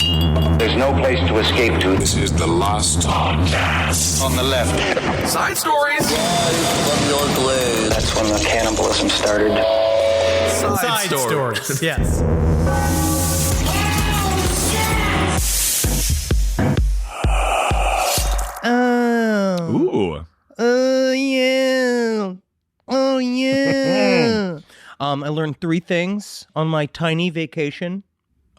There's no place to escape to. This is the last podcast. On the left. Side stories. From your glade. That's when the cannibalism started. Side stories. Yes. Ooh. Oh, yeah. Oh, yeah. I learned 3 things on my tiny vacation.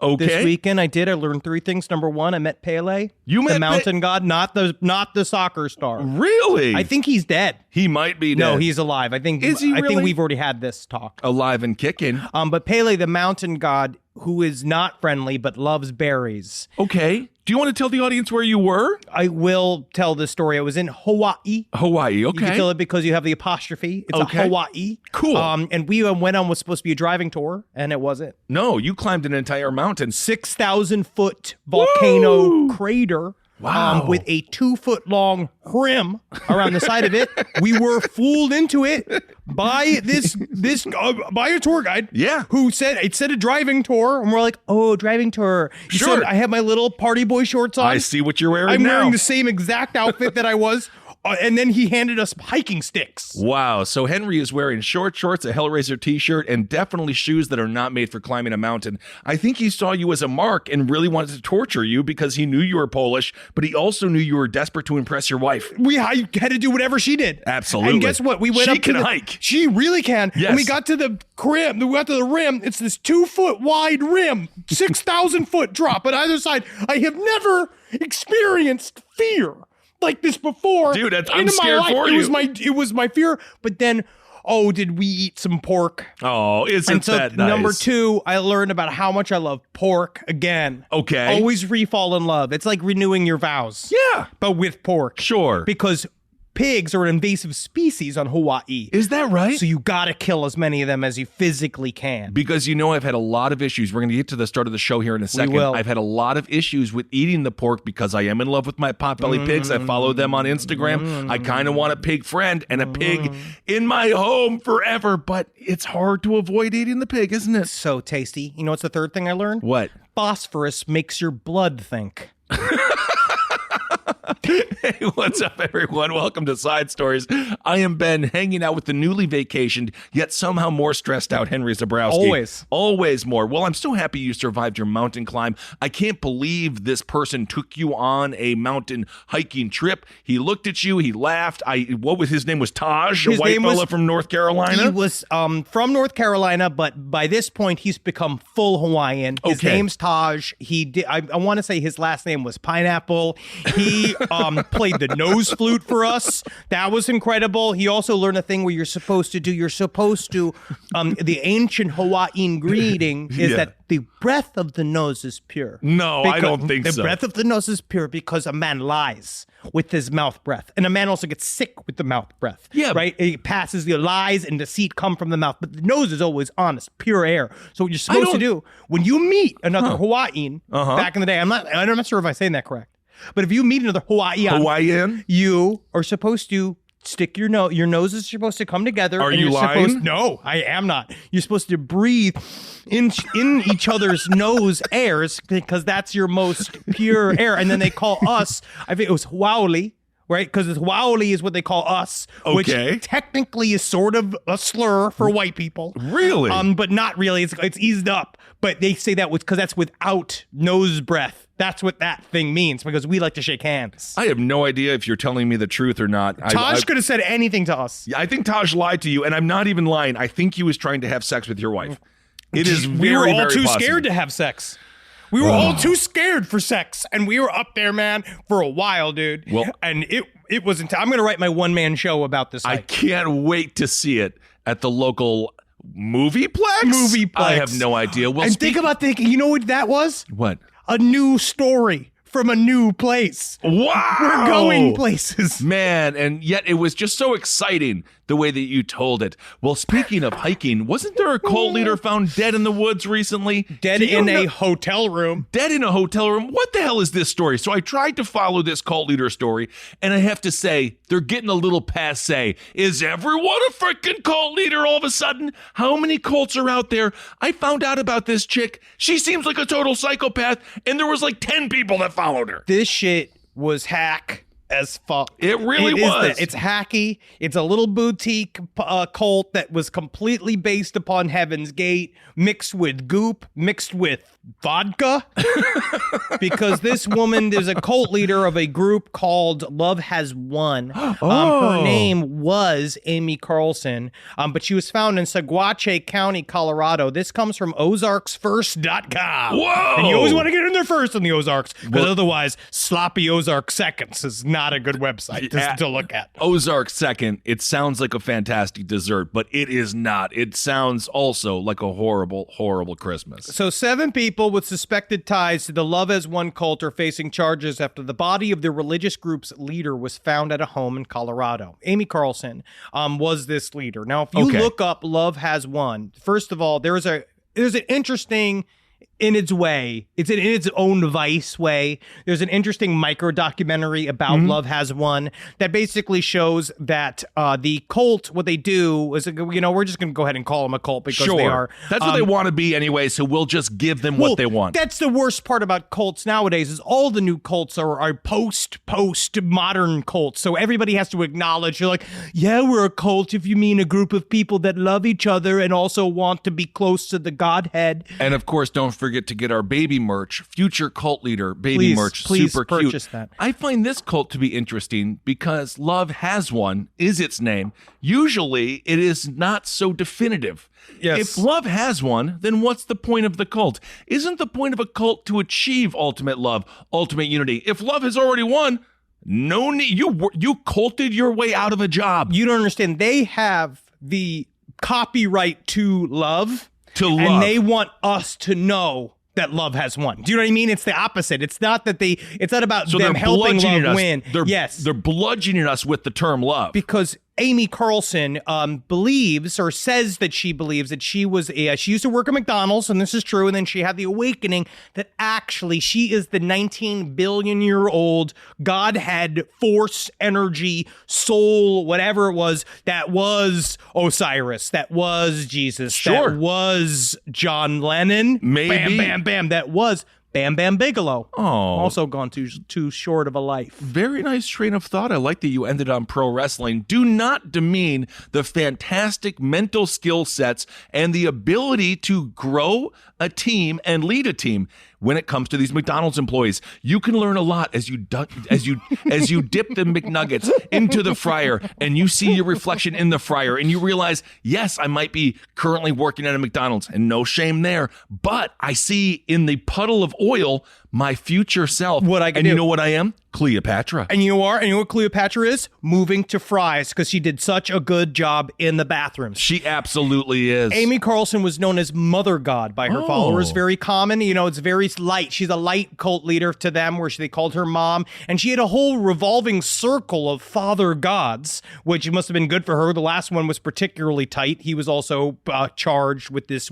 Okay. This weekend I learned 3 things. Number 1, I met Pele. You met the mountain god, not the soccer star. Really? I think he's dead. He might be dead. No, he's alive. I think. Is he I think really? we've already had this talk. Alive and kicking. But Pele, the mountain god, who is not friendly but loves berries. Okay. Do you want to tell the audience where you were? I will tell the story. I was in Hawaii. Hawaii, You okay. can tell it because you have the apostrophe. It's Okay. a Hawaii. Cool. And we went on was supposed to be a driving tour, and it wasn't. No, you climbed an entire mountain. 6,000-foot volcano Woo! crater. Wow. With a 2-foot-long rim around the side of it. We were fooled into it by by a tour guide. Yeah. Who said it said a driving tour, and we're like, oh, driving tour. He Sure. said, I have my little party boy shorts on. I see what you're wearing I'm now. wearing the same exact outfit that I was. And then he handed us hiking sticks. Wow. So Henry is wearing short shorts, a Hellraiser t-shirt, and definitely shoes that are not made for climbing a mountain. I think he saw you as a mark and really wanted to torture you because he knew you were Polish, but he also knew you were desperate to impress your wife. I had to do whatever she did. Absolutely. And guess what? We went She up to can hike. She really can. Yes. And we got to the rim. It's this 2-foot wide rim, 6,000 foot drop on either side. I have never experienced fear like this before. Dude, I'm in my scared life. for It you. was my fear. But then, did we eat some pork? Oh, isn't And so that nice? number 2, I learned about how much I love pork again. Okay. Always refall in love. It's like renewing your vows. Yeah. But with pork. Sure. Because pigs are an invasive species on Hawaii. Is that right? So you gotta kill as many of them as you physically can. Because I've had a lot of issues. We're going to get to the start of the show here in a second. will. I've had a lot of issues with eating the pork because I am in love with my potbelly pigs. I follow them on Instagram. I kind of want a pig friend and a pig in my home forever, but it's hard to avoid eating the pig, isn't it? So tasty. You know what's the third thing I learned? What? Phosphorus makes your blood think. Hey, what's up, everyone? Welcome to Side Stories. I am Ben, hanging out with the newly vacationed, yet somehow more stressed out Henry Zabrowski. Always more. Well, I'm so happy you survived your mountain climb. I can't believe this person took you on a mountain hiking trip. He looked at you. He laughed. His name was Taj, His a white name fella was- from North Carolina? He was from North Carolina, but by this point he's become full Hawaiian. His Okay. name's Taj. I want to say his last name was Pineapple. He played the nose flute for us. That was incredible. He also learned a thing where you're supposed to the ancient Hawaiian greeting is Yeah. that the breath of the nose is pure. No, I don't think so. The breath of the nose is pure because a man lies with his mouth breath. And a man also gets sick with the mouth breath. Yeah. Right? It passes, the lies and deceit come from the mouth, but the nose is always honest, pure air. So what you're supposed to do when you meet another Hawaiian back in the day, I'm not sure if I'm saying that correct. But if you meet another Hawaiian, you are supposed to stick your nose. Your nose is supposed to come together. Are and you you're lying? No, I am not. You're supposed to breathe in each other's nose airs because that's your most pure air. And then they call us, I think it was Hawaii, right? Because Hawaii is what they call us, Okay. which technically is sort of a slur for white people. Really? But not really. It's eased up. But they say that because that's without nose breath. That's what that thing means because we like to shake hands. I have no idea if you're telling me the truth or not. Taj could have said anything to us. I think Taj lied to you, and I'm not even lying. I think he was trying to have sex with your wife. It is very, We were all very too possible. scared to have sex. We were all too scared for sex, and we were up there, man, for a while, dude. Well- and it wasn't. I'm going to write my one-man show about this. I hike. can't wait to see it at the local Movieplex. I have no idea. Well, and think about thinking. You know what that was? What? A new story from a new place. Wow. We're going places. Man, and yet it was just so exciting the way that you told it. Well, speaking of hiking, wasn't there a cult leader found dead in the woods recently? Dead in a hotel room. Dead in a hotel room? What the hell is this story? So I tried to follow this cult leader story, and I have to say, they're getting a little passé. Is everyone a freaking cult leader all of a sudden? How many cults are out there? I found out about this chick. She seems like a total psychopath, and there was like 10 people that followed her. This shit was hack as fuck. It really was. It's hacky. It's a little boutique cult that was completely based upon Heaven's Gate, mixed with goop, mixed with vodka. Because this woman is a cult leader of a group called Love Has Won. Her name was Amy Carlson, but she was found in Saguache County, Colorado. This comes from OzarksFirst.com. Whoa! And you always want to get in there first in the Ozarks, because otherwise, Sloppy Ozark Seconds is not a good website to look at. Ozark Second, it sounds like a fantastic dessert, but it is not. It sounds also like a horrible, horrible Christmas. So 7 people with suspected ties to the Love As One cult are facing charges after the body of their religious group's leader was found at a home in Colorado. Amy Carlson was this leader. Now, if you look up Love Has Won, first of all, there's an interesting, in its way, it's in its own Vice way. There's an interesting micro documentary about Love Has Won that basically shows that the cult, what they do is, we're just going to go ahead and call them a cult because they are. That's what they want to be anyway, so we'll just give them what they want. That's the worst part about cults nowadays is all the new cults are post-modern cults. So everybody has to acknowledge, you're like, yeah, we're a cult if you mean a group of people that love each other and also want to be close to the Godhead. And of course, don't forget to get our baby merch, Future Cult Leader baby merch, please super purchase cute. That. I find this cult to be interesting because Love Has One is its name. Usually, it is not so definitive. Yes. If love has one, then what's the point of the cult? Isn't the point of a cult to achieve ultimate love, ultimate unity? If love has already won, no need. You culted your way out of a job. You don't understand. They have the copyright to love. And they want us to know that love has won. Do you know what I mean? It's the opposite. It's not that it's not about them helping love win. They're bludgeoning us with the term love. Because Amy Carlson believes or says that she believes that she used to work at McDonald's, and this is true, and then she had the awakening that actually she is the 19 billion year old Godhead, force, energy, soul, whatever it was, that was Osiris, that was Jesus, that was John Lennon, maybe, bam, bam, bam, that was Bam Bam Bigelow. Oh. Also gone too short of a life. Very nice train of thought. I like that you ended on pro wrestling. Do not demean the fantastic mental skill sets and the ability to grow a team and lead a team. When it comes to these McDonald's employees, you can learn a lot as you dip the McNuggets into the fryer and you see your reflection in the fryer and you realize, yes, I might be currently working at a McDonald's and no shame there, but I see in the puddle of oil my future self. What I can do. You know what I am? Cleopatra. And you are? And you know what Cleopatra is? Moving to Fry's because she did such a good job in the bathrooms. She absolutely is. Amy Carlson was known as Mother God by her followers. Very common. It's very light. She's a light cult leader to them where they called her mom. And she had a whole revolving circle of father gods, which must have been good for her. The last one was particularly tight. He was also charged with these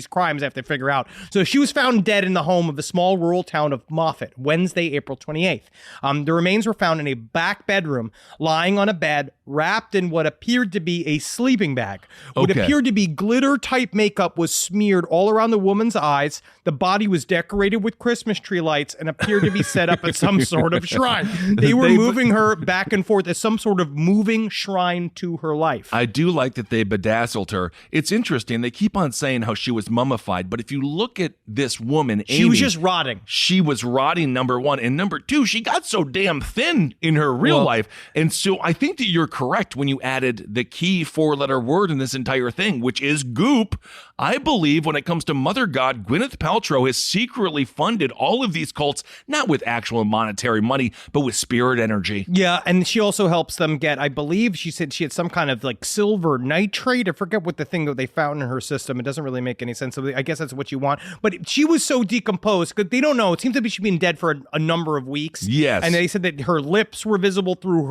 crimes I have to figure out. So she was found dead in the home of the small rural town of Moffat, Wednesday, April 28th. The remains were found in a back bedroom, lying on a bed, wrapped in what appeared to be a sleeping bag. What appeared to be glitter-type makeup was smeared all around the woman's eyes. The body was decorated with Christmas tree lights and appeared to be set up at some sort of shrine. They were moving her back and forth as some sort of moving shrine to her life. I do like that they bedazzled her. It's interesting. They keep on saying how she was mummified, but if you look at this woman, Amy, she was just rotting. She was rotting, number one. And number two, she got so damn thin in her real life. And so I think that you're correct when you added the key 4-letter word in this entire thing, which is goop. I believe when it comes to Mother God, Gwyneth Paltrow has secretly funded all of these cults, not with actual monetary money, but with spirit energy. Yeah, and she also helps them get, I believe she said she had some kind of like silver nitrate. I forget what the thing that they found in her system. It doesn't really make any sense. So I guess that's what you want. But she was so decomposed because they don't know. It seems to be she'd been dead for a number of weeks. Yes. And they said that her lips were visible through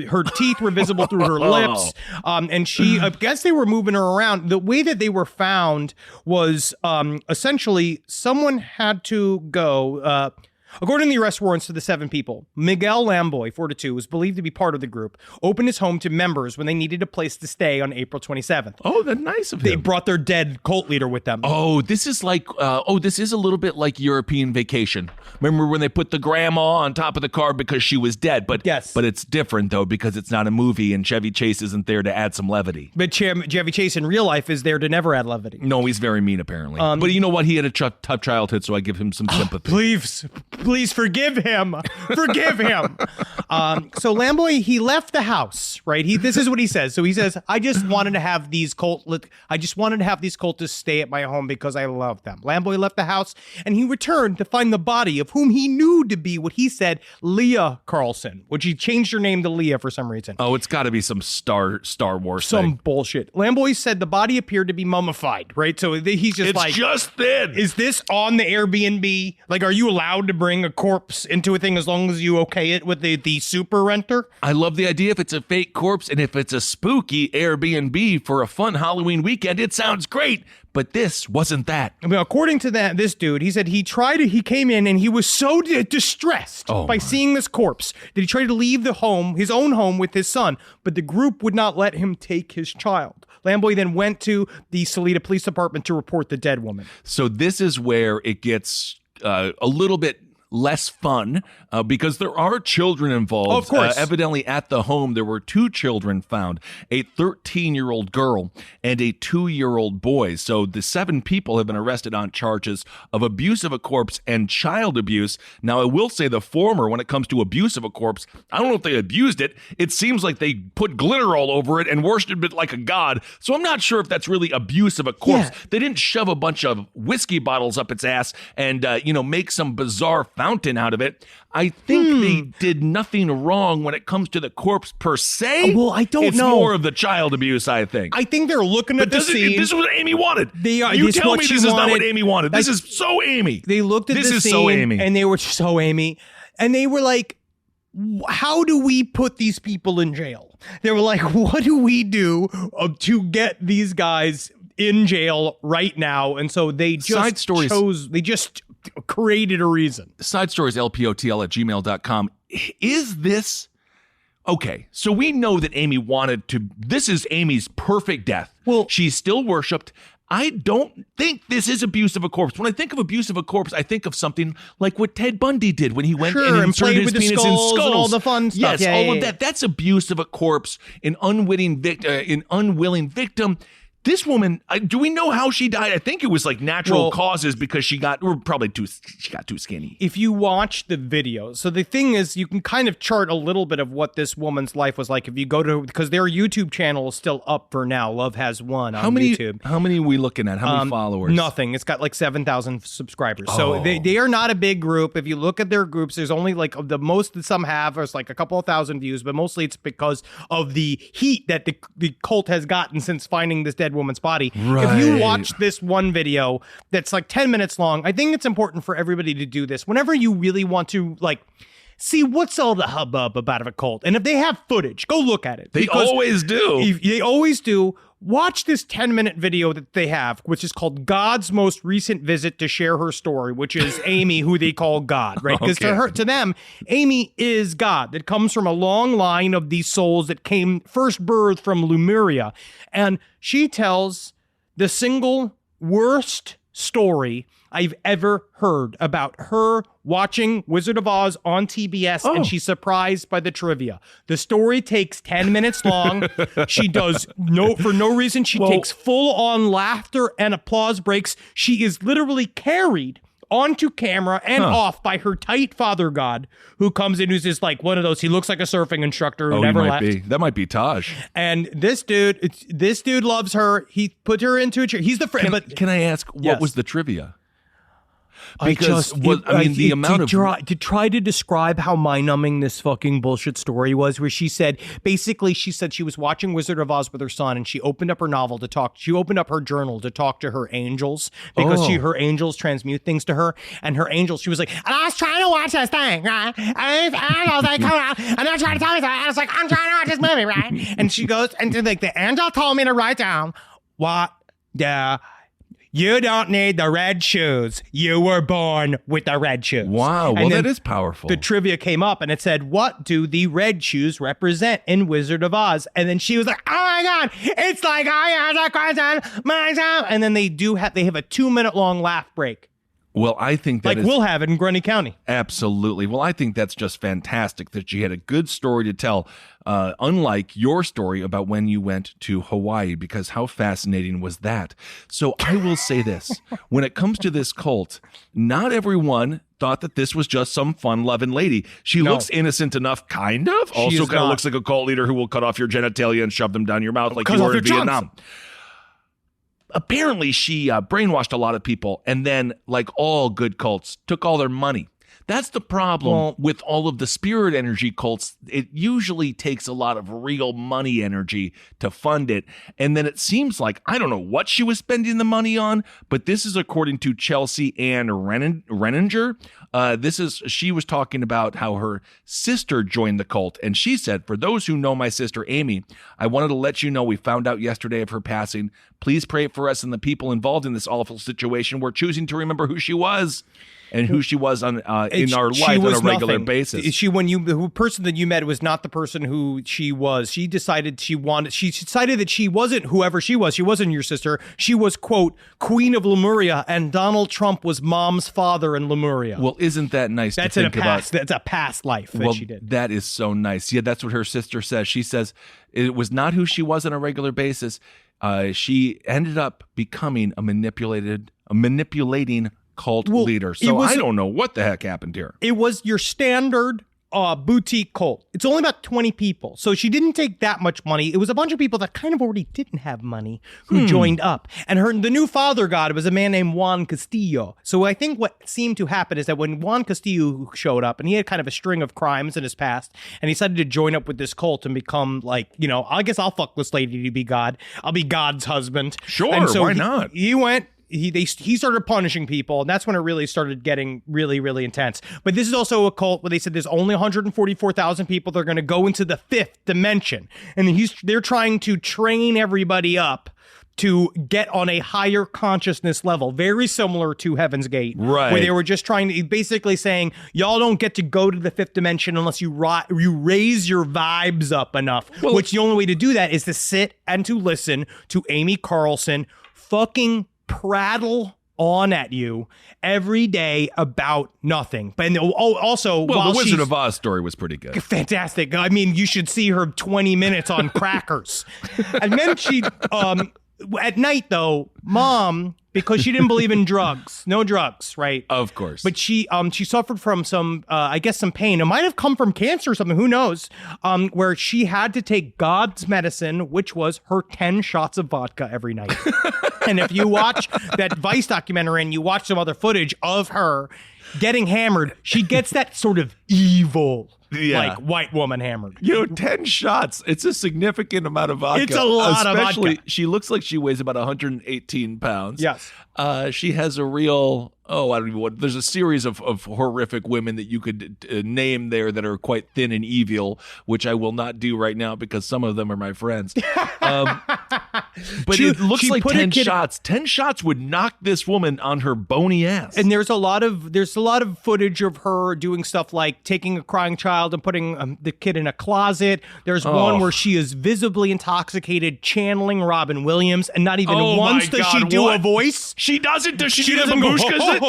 her teeth were visible through her lips. And I guess they were moving her around. The way that they were found was essentially someone had to go. According to the arrest warrants to the 7 people, Miguel Lamboy, 42, was believed to be part of the group, opened his home to members when they needed a place to stay on April 27th. Oh, that's nice of him. They brought their dead cult leader with them. Oh, this is like, this is a little bit like European Vacation. Remember when they put the grandma on top of the car because she was dead? But yes. But it's different, though, because it's not a movie and Chevy Chase isn't there to add some levity. But Chevy Chase in real life is there to never add levity. No, he's very mean, apparently. But you know what? He had a tough childhood, so I give him some sympathy. Please forgive him. Forgive him. So Lamboy, he left the house, right? This is what he says. So he says, I just wanted to have these cultists stay at my home because I love them. Lamboy left the house and he returned to find the body of whom he knew to be what he said, Leah Carlson, which he changed her name to Leah for some reason. Oh, it's got to be some Star Wars some thing. Bullshit. Lamboy said the body appeared to be mummified, right? So he's just it's just thin. Is this on the Airbnb? Like, are you allowed to bring a corpse into a thing as long as you okay it with the super renter? I love the idea if it's a fake corpse and if it's a spooky Airbnb for a fun Halloween weekend, it sounds great. But this wasn't that. I mean, according to this dude, he said he came in and he was so distressed by seeing this corpse that he tried to leave his own home with his son, but the group would not let him take his child. Lamboy then went to the Salida Police Department to report the dead woman. So this is where it gets a little bit less fun because there are children involved. Oh, of course. Evidently at the home, there were 2 children found, a 13-year-old girl and a 2-year-old boy. So the 7 people have been arrested on charges of abuse of a corpse and child abuse. Now, I will say the former, when it comes to abuse of a corpse, I don't know if they abused it. It seems like they put glitter all over it and worshipped it like a god. So I'm not sure if that's really abuse of a corpse. Yeah. They didn't shove a bunch of whiskey bottles up its ass and, make some bizarre fountain out of it. I think they did nothing wrong when it comes to the corpse per se. Well, I don't know. It's more of the child abuse, I think. I think they're looking at the scene. This is what Amy wanted. You tell me this is not what Amy wanted. This is so Amy. They looked at the scene. This is so Amy. And they were so Amy. And they were like, how do we put these people in jail? They were like, what do we do to get these guys in jail right now? And so they just created a reason. Side stories, lpotl@gmail.com. Is this okay? So we know that Amy wanted to. This is Amy's perfect death. Well, she's still worshipped. I don't think this is abuse of a corpse. When I think of abuse of a corpse, I think of something like what Ted Bundy did when he went and inserted his penis in skulls and all the fun stuff. Yes, all of that. That's abuse of a corpse, an unwilling victim. This woman, do we know how she died? I think it was like natural causes because she got too skinny. If you watch the video, so the thing is, you can kind of chart a little bit of what this woman's life was like if you go to, because their YouTube channel is still up for now. Love Has Won on YouTube. How many are we looking at? How many followers? Nothing. It's got like 7,000 subscribers. So they are not a big group. If you look at their groups, there's only like the most that some have is like a couple of thousand views, but mostly it's because of the heat that the cult has gotten since finding this dead woman's body. Right. If you watch this one video that's like 10 minutes long, I think it's important for everybody to do this whenever you really want to like see what's all the hubbub about a cult. And if they have footage, go look at it. They always do. They always do. Watch this 10-minute video that they have, which is called God's Most Recent Visit to Share Her Story, which is Amy, who they call God, right? Because to them, Amy is God that comes from a long line of these souls that came first birthed from Lemuria. And she tells the single worst story I've ever heard about her watching Wizard of Oz on TBS, and she's surprised by the trivia. The story takes 10 minutes long. She does for no reason. She takes full-on laughter and applause breaks. She is literally carried onto camera and off by her tight father god, who comes in, who's just like one of those, he looks like a surfing instructor who never left. That might be Taj. And this dude loves her. He put her into a chair. He's the friend. Can I ask, what was the trivia? Because the amount to try to describe how mind-numbing this fucking bullshit story was, where she said she was watching Wizard of Oz with her son, and she opened up her novel to talk. She opened up her journal to talk to her angels because her angels transmute things to her, and her angels. She was like, and I was trying to watch this thing, right? And I was like, come on, and they're trying to tell me something. I was like, I'm trying to watch this movie, right? And she goes, and like the angel told me to write down what you don't need the red shoes. You were born with the red shoes. Wow. Well, that is powerful. The trivia came up and it said, what do the red shoes represent in Wizard of Oz? And then she was like, oh my God, it's like I asked a question myself. And then they have a 2-minute long laugh break. Well, I think that we'll have it in Grundy County. Absolutely. Well, I think that's just fantastic that she had a good story to tell, unlike your story about when you went to Hawaii, because how fascinating was that? So I will say this. When it comes to this cult, not everyone thought that this was just some fun-loving lady. She looks innocent enough, kind of. Also kind of looks like a cult leader who will cut off your genitalia and shove them down your mouth like you were in Vietnam. Apparently, she brainwashed a lot of people and then, like all good cults, took all their money. That's the problem with all of the spirit energy cults. It usually takes a lot of real money energy to fund it. And then it seems like, I don't know what she was spending the money on, but this is according to Chelsea Ann Renninger. She was talking about how her sister joined the cult. And she said, for those who know my sister Amy, I wanted to let you know we found out yesterday of her passing. Please pray for us and the people involved in this awful situation. We're choosing to remember who she was. And who she was in our life on a regular basis. The person that you met was not the person who she was. She decided that she wasn't whoever she was. She wasn't your sister. She was, quote, Queen of Lemuria, and Donald Trump was Mom's father in Lemuria. Well, isn't that nice to think about? That's a past life that she did. That is so nice. Yeah, that's what her sister says. She says it was not who she was on a regular basis. She ended up becoming a manipulating cult leader. So I don't know what the heck happened here. It was your standard boutique cult. It's only about 20 people. So she didn't take that much money. It was a bunch of people that kind of already didn't have money who joined up. And the new father god was a man named Juan Castillo. So I think what seemed to happen is that when Juan Castillo showed up, and he had kind of a string of crimes in his past, and he decided to join up with this cult and become like, I guess I'll fuck this lady to be God. I'll be God's husband. Sure, and so why not? He went... He started punishing people, and that's when it really started getting really, really intense. But this is also a cult where they said there's only 144,000 people that are going to go into the fifth dimension, and they're trying to train everybody up to get on a higher consciousness level, very similar to Heaven's Gate, right? Where they were just trying to basically saying, y'all don't get to go to the fifth dimension unless you raise your vibes up enough. Which the only way to do that is to sit and to listen to Amy Carlson fucking prattle on at you every day about nothing. But also, the Wizard of Oz story was pretty good. Fantastic. I mean, you should see her 20 minutes on crackers. And then she, at night though, Mom, because she didn't believe in drugs, no drugs, right? Of course. But she suffered from some pain. It might have come from cancer or something, who knows? Where she had to take God's medicine, which was her 10 shots of vodka every night. And if you watch that Vice documentary and you watch some other footage of her getting hammered, she gets that sort of evil, like white woman hammered. 10 shots. It's a significant amount of vodka. It's a lot of vodka. She looks like she weighs about 118 pounds. Yes. She has a real... I don't even know there's a series of horrific women that you could name there that are quite thin and evil, which I will not do right now because some of them are my friends. But it looks like 10 shots. 10 shots would knock this woman on her bony ass. And there's a lot of footage of her doing stuff like taking a crying child and putting the kid in a closet. There's one where she is visibly intoxicated, channeling Robin Williams, and not even once does she do a voice. She doesn't. Does she do the babushkas?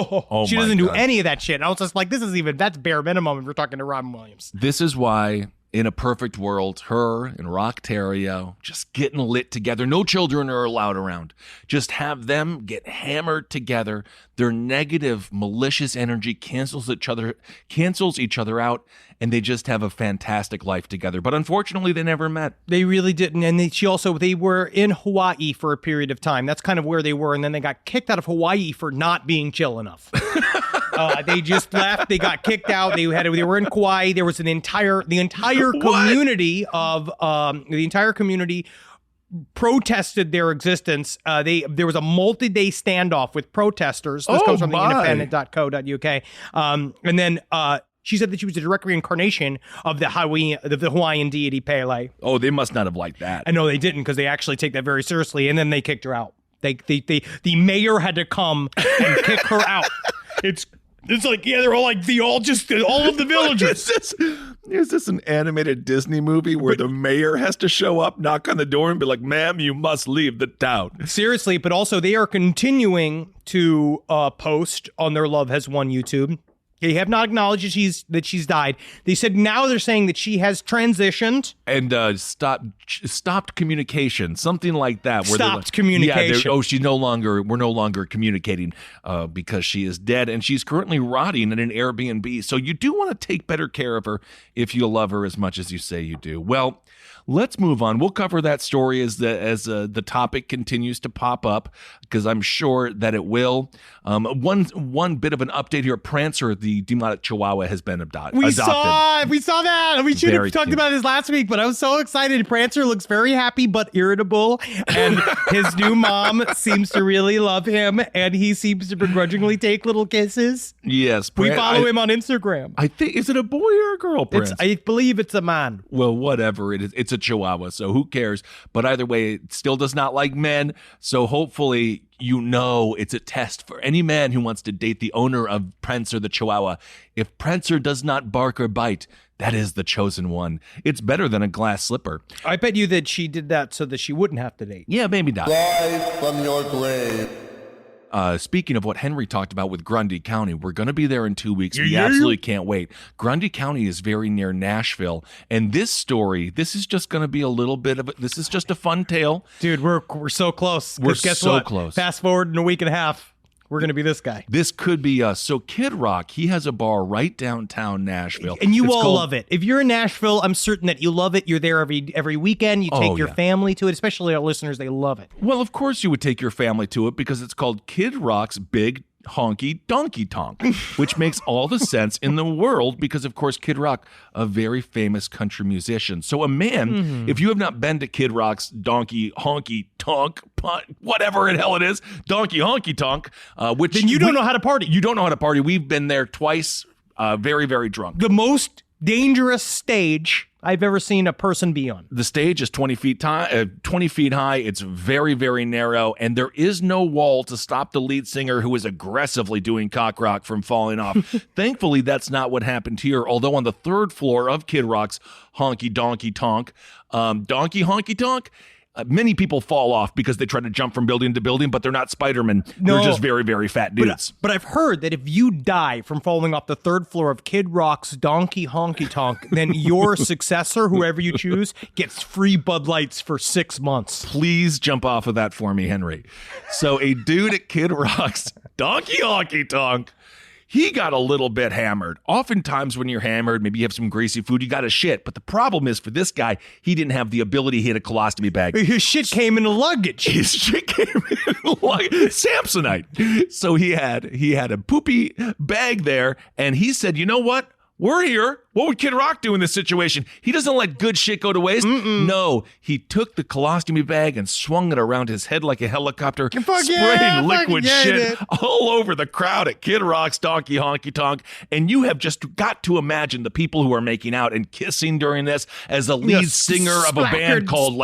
She doesn't do any of that shit. I was just like, that's bare minimum if you're talking to Robin Williams. This is why in a perfect world, her and Rocktario just getting lit together. No children are allowed around. Just have them get hammered together. Their negative, malicious energy cancels each other out, and they just have a fantastic life together. But unfortunately, they never met. They really didn't. And they were in Hawaii for a period of time. That's kind of where they were. And then they got kicked out of Hawaii for not being chill enough. They just left. They got kicked out. They were in Kauai. There was the entire community protested their existence. There was a multi-day standoff with protesters. This comes from the independent.co.uk. And then she said that she was a direct reincarnation of the Hawaiian deity Pele. Oh, they must not have liked that. I know they didn't, because they actually take that very seriously. And then they kicked her out. The mayor had to come and kick her out. It's like, yeah, they're all like all of the villagers. Is this an animated Disney movie where the mayor has to show up, knock on the door, and be like, ma'am, you must leave the town? Seriously, but also they are continuing to post on their Love Has Won YouTube. They have not acknowledged that she's died. They said now they're saying that she has transitioned and stopped communication, something like that. Stopped communication. Yeah, we're no longer communicating because she is dead, and she's currently rotting in an Airbnb. So you do want to take better care of her if you love her as much as you say you do. Well, let's move on. We'll cover that story as the topic continues to pop up, because I'm sure that it will. One bit of an update here. Prancer, the demonic Chihuahua, has been adopted. We saw that. We should have talked about this last week, but I was so excited. Prancer looks very happy but irritable, and his new mom seems to really love him, and he seems to begrudgingly take little kisses. Yes, we follow him on Instagram. I think, is it a boy or a girl, Prince? I believe it's a man. Well, whatever it is, it's a Chihuahua, so who cares? But either way, it still does not like men, so hopefully it's a test for any man who wants to date the owner of Prancer the Chihuahua. If Prancer does not bark or bite, that is the chosen one. It's better than a glass slipper. I bet you that she did that so that she wouldn't have to date. Yeah, maybe not. Live from your grave. Speaking of what Henry talked about with Grundy County, we're going to be there in 2 weeks. We absolutely can't wait. Grundy County is very near Nashville. And this is just going to be this is just a fun tale. Dude, we're so close. We're so close. Fast forward in a week and a half, we're going to be this guy. This could be us. So Kid Rock, he has a bar right downtown Nashville. And it's all love it. If you're in Nashville, I'm certain that you love it. You're there every weekend. You take your family to it, especially our listeners. They love it. Well, of course you would take your family to it, because it's called Kid Rock's Big Honky Donkey Tonk, which makes all the sense in the world, because of course Kid Rock, a very famous country musician. So a man, if you have not been to Kid Rock's Donkey Honky Tonk, whatever the hell it is, Donkey Honky Tonk, which then you don't know how to party. You don't know how to party. We've been there twice, very, very drunk. The most dangerous stage I've ever seen a person be on. The stage is 20 feet high. It's very, very narrow, and there is no wall to stop the lead singer, who is aggressively doing cock rock, from falling off. Thankfully, that's not what happened here, although on the third floor of Kid Rock's Honky Donkey Tonk, Donkey Honky Tonk, many people fall off because they try to jump from building to building, but they're not Spider-Man. No. They're just very, very fat dudes. But I've heard that if you die from falling off the third floor of Kid Rock's Donkey Honky Tonk, then your successor, whoever you choose, gets free Bud Lights for 6 months. Please jump off of that for me, Henry. So a dude at Kid Rock's Donkey Honky Tonk, he got a little bit hammered. Oftentimes when you're hammered, maybe you have some greasy food, you got to shit. But the problem is, for this guy, he didn't have the ability to hit a colostomy bag. His shit came in a luggage. His shit came in a luggage. Samsonite. So he had a poopy bag there, and he said, you know what? We're here. What would Kid Rock do in this situation? He doesn't let good shit go to waste. No, he took the colostomy bag and swung it around his head like a helicopter, spraying liquid shit all over the crowd at Kid Rock's Donkey Honky Tonk. And you have just got to imagine the people who are making out and kissing during this, as the lead singer of a band called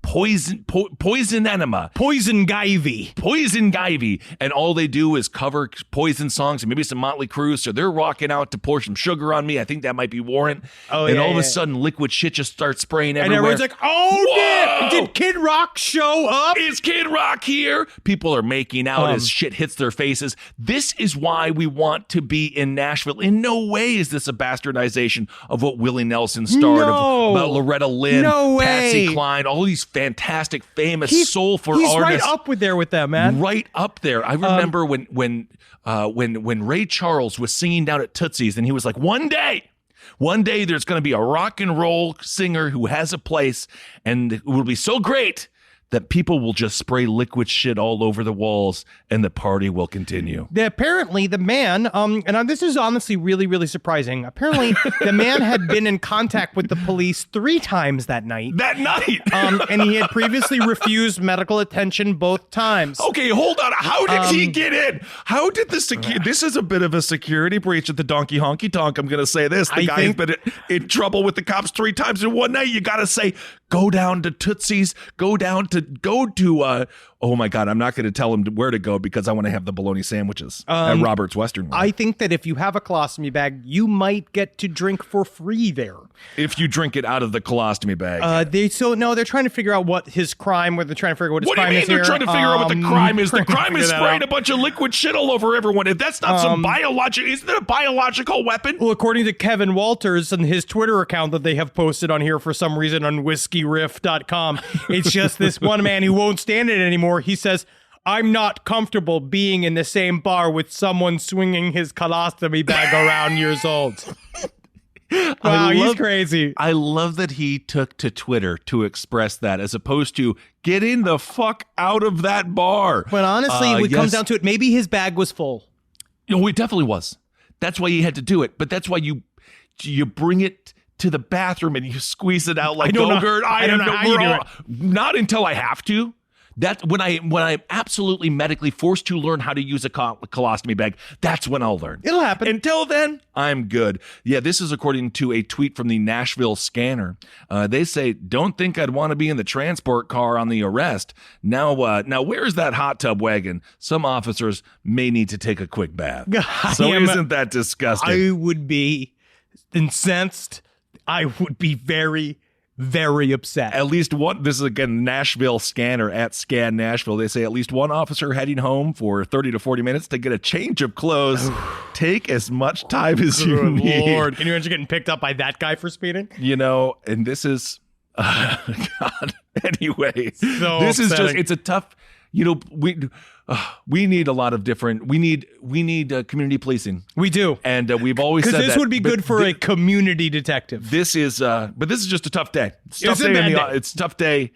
poison enema. Poison Givey. And all they do is cover Poison songs and maybe some Motley Crue. So they're rocking out to Pour Some Sugar on Me. I think that might be Warrant. And all of a sudden, liquid shit just starts spraying everywhere. And everyone's like, oh, did Kid Rock show up? Is Kid Rock here? People are making out as shit hits their faces. This is why we want to be in Nashville. In no way is this a bastardization of what Willie Nelson starred, about Loretta Lynn, Patsy Cline, all these fantastic, famous, soulful artists. He's right up there with them, man. Right up there. I remember when Ray Charles was singing down at Tootsie's, and he was like, one day there's going to be a rock and roll singer who has a place, and it will be so great that people will just spray liquid shit all over the walls and the party will continue. Apparently the man, and this is honestly really, really surprising. Apparently the man had been in contact with the police 3 times that night. And he had previously refused medical attention both times. Okay, hold on. How did he get in? How did this is a bit of a security breach at the Donkey Honky Tonk. I'm going to say this. The guy's been in trouble with the cops 3 times in one night. You got to say, go down to Tootsie's, go to oh my God, I'm not going to tell him where to go because I want to have the bologna sandwiches at Robert's Western. I think that if you have a colostomy bag, you might get to drink for free there. If you drink it out of the colostomy bag. They're trying to figure out what his crime, they're trying to figure out what his crime is. What do you mean they're trying to figure out what the crime is? The crime is spraying a bunch of liquid shit all over everyone. If that's not some biological, isn't it a biological weapon? Well, according to Kevin Walters and his Twitter account that they have posted on here for some reason on whiskeyriff.com, it's just this one man who won't stand it anymore. He says, I'm not comfortable being in the same bar with someone swinging his colostomy bag around years old. Wow, he's crazy. I love that he took to Twitter to express that as opposed to getting the fuck out of that bar. But honestly, when it comes down to it, maybe his bag was full. It definitely was. That's why he had to do it. But that's why you bring it to the bathroom and you squeeze it out like Go-Gurt. I don't know how you do it. Not until I have to. That's when I'm absolutely medically forced to learn how to use a colostomy bag. That's when I'll learn. It'll happen. Until then, I'm good. Yeah, this is according to a tweet from the Nashville Scanner. They say, "Don't think I'd want to be in the transport car on the arrest. Now where's that hot tub wagon? Some officers may need to take a quick bath." Isn't that disgusting? I would be incensed. I would be very, very upset. At least one, this is again Nashville Scanner at Scan Nashville. They say at least one officer heading home for 30 to 40 minutes to get a change of clothes. Take as much time as you need. Lord, can you imagine getting picked up by that guy for speeding? And this is, God. Anyway, this is just, it's a tough, we need a lot of different. We need community policing. We do, and we've always said that. Because this would be good for a community detective. This is, but this is just a tough day. It's a tough day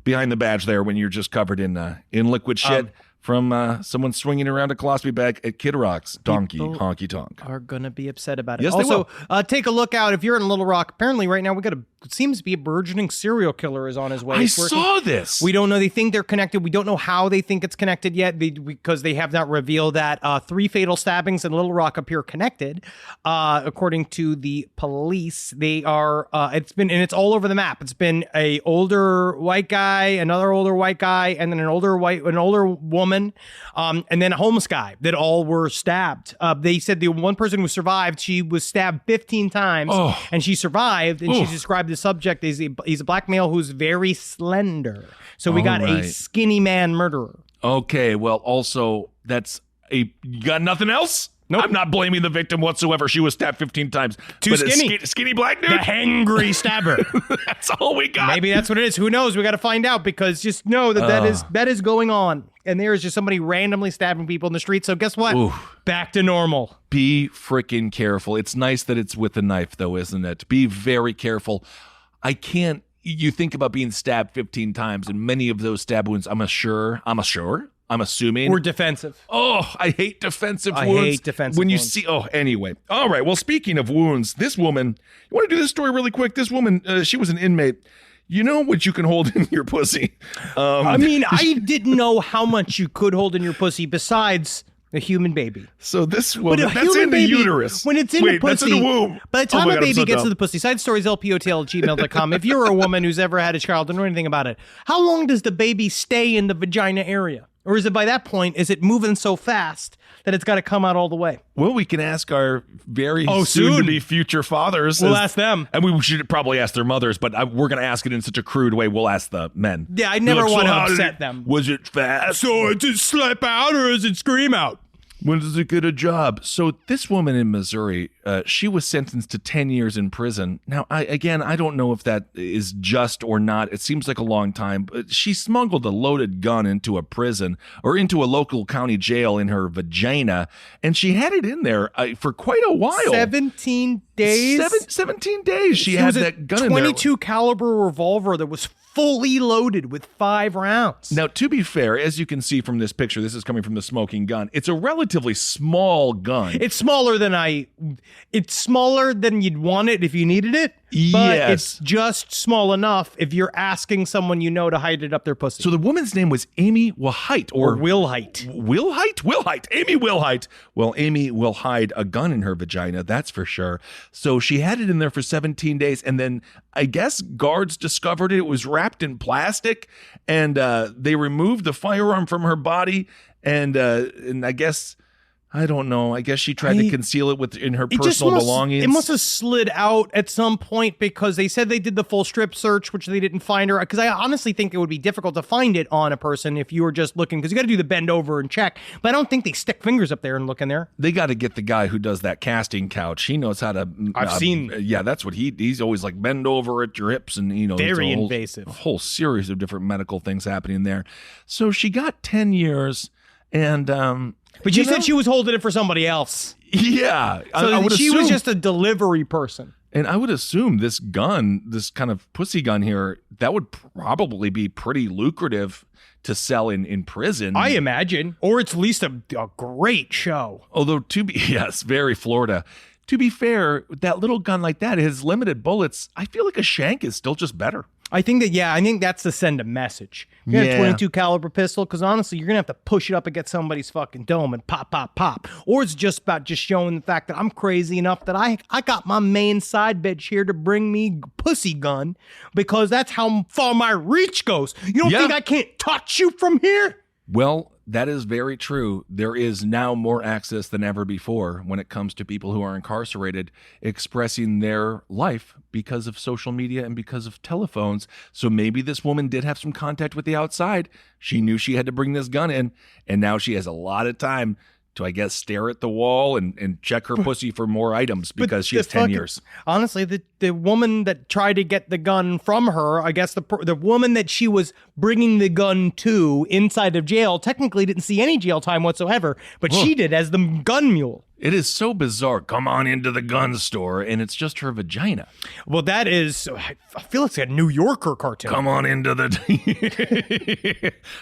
behind the badge there when you're just covered in liquid shit from someone swinging around a colostomy bag at Kid Rock's Honky Tonk. Are gonna be upset about it. Yes, also, take a look out if you're in Little Rock. Apparently, right now it seems to be a burgeoning serial killer is on his way. I saw this. We don't know. They think they're connected. We don't know how they think it's connected yet because they have not revealed that. 3 fatal stabbings in Little Rock appear connected. According to the police, they are. It's all over the map. It's been a older white guy, another older white guy, and then an older woman, and then a homeless guy that all were stabbed. They said the one person who survived, she was stabbed 15 times, and she survived, and she's described the subject as he's a black male who's very slender. So we got a skinny man murderer. Okay, well, also, you got nothing else? Nope. I'm not blaming the victim whatsoever. She was stabbed 15 times. Too skinny. Skinny black dude? The hangry stabber. That's all we got. Maybe that's what it is. Who knows? We got to find out because just know that is going on. And there is just somebody randomly stabbing people in the street. So guess what? Oof. Back to normal. Be freaking careful. It's nice that it's with a knife, though, isn't it? Be very careful. You think about being stabbed 15 times, and many of those stab wounds, I'm assuming. We're defensive. Oh, I hate defensive wounds. I hate defensive when you wounds. Anyway. All right. Well, speaking of wounds, this woman, you want to do this story really quick? This woman, she was an inmate. You know what you can hold in your pussy? I didn't know how much you could hold in your pussy besides A human baby. So this woman, that's in the uterus. When it's in the pussy. That's in the womb. By the time a baby gets to the pussy, sidestorieslpotl@gmail.com. If you're a woman who's ever had a child and know anything about it, how long does the baby stay in the vagina area? Or is it by that point, is it moving so fast that it's got to come out all the way? Well, we can ask our very soon-to-be future fathers. We'll ask them. And we should probably ask their mothers, but we're going to ask it in such a crude way. We'll ask the men. Yeah, I never want to upset them. Was it fast? So does it slap out or does it scream out? When does it get a job? So this woman in Missouri, she was sentenced to 10 years in prison. Now, I don't know if that is just or not. It seems like a long time. But she smuggled a loaded gun into a prison or into a local county jail in her vagina, and she had it in there for quite a while. 17 days? 17 days she had that gun in there. 22 caliber revolver that was fully loaded with 5 rounds. Now, to be fair, as you can see from this picture, this is coming from the smoking gun. It's a relatively small gun. It's smaller than you'd want it if you needed it. But yes. It's just small enough if you're asking someone you know to hide it up their pussy. So the woman's name was Amy Wilhite. Or Wilhite. Wilhite. Amy Wilhite. Well, Amy will hide a gun in her vagina, that's for sure. So she had it in there for 17 days, and then I guess guards discovered it. It was wrapped in plastic, and they removed the firearm from her body, and I guess... I don't know. I guess she tried to conceal it in her personal belongings. It must have slid out at some point because they said they did the full strip search, which they didn't find her. Because I honestly think it would be difficult to find it on a person if you were just looking, because you got to do the bend over and check. But I don't think they stick fingers up there and look in there. They got to get the guy who does that casting couch. He knows how to. I've seen. Yeah, that's what he's always like, bend over at your hips, and very invasive. A whole series of different medical things happening there. So she got 10 years, and. But she said she was holding it for somebody else. Yeah. So I would she assume, was just a delivery person. And I would assume this gun, this kind of pussy gun here, that would probably be pretty lucrative to sell in prison. I imagine. Or it's at least a great show. Although, yes, very Florida. To be fair, that little gun like that has limited bullets. I feel like a shank is still just better. I think that's to send a message. You got a 22 caliber pistol, because honestly, you're gonna have to push it up against somebody's fucking dome and pop, pop, pop. Or it's just about just showing the fact that I'm crazy enough that I got my main side bitch here to bring me pussy gun, because that's how far my reach goes. You don't think I can't touch you from here? Well, that is very true. There is now more access than ever before when it comes to people who are incarcerated expressing their life because of social media and because of telephones. So maybe this woman did have some contact with the outside. She knew she had to bring this gun in, and now she has a lot of time to, I guess, stare at the wall and check her pussy for more items because she has 10 years. Honestly, the woman that tried to get the gun from her, I guess the woman that she was bringing the gun to inside of jail technically didn't see any jail time whatsoever, but she did as the gun mule. It is so bizarre. Come on into the gun store, and it's just her vagina. Well, that is, I feel it's a New Yorker cartoon. Come on into the...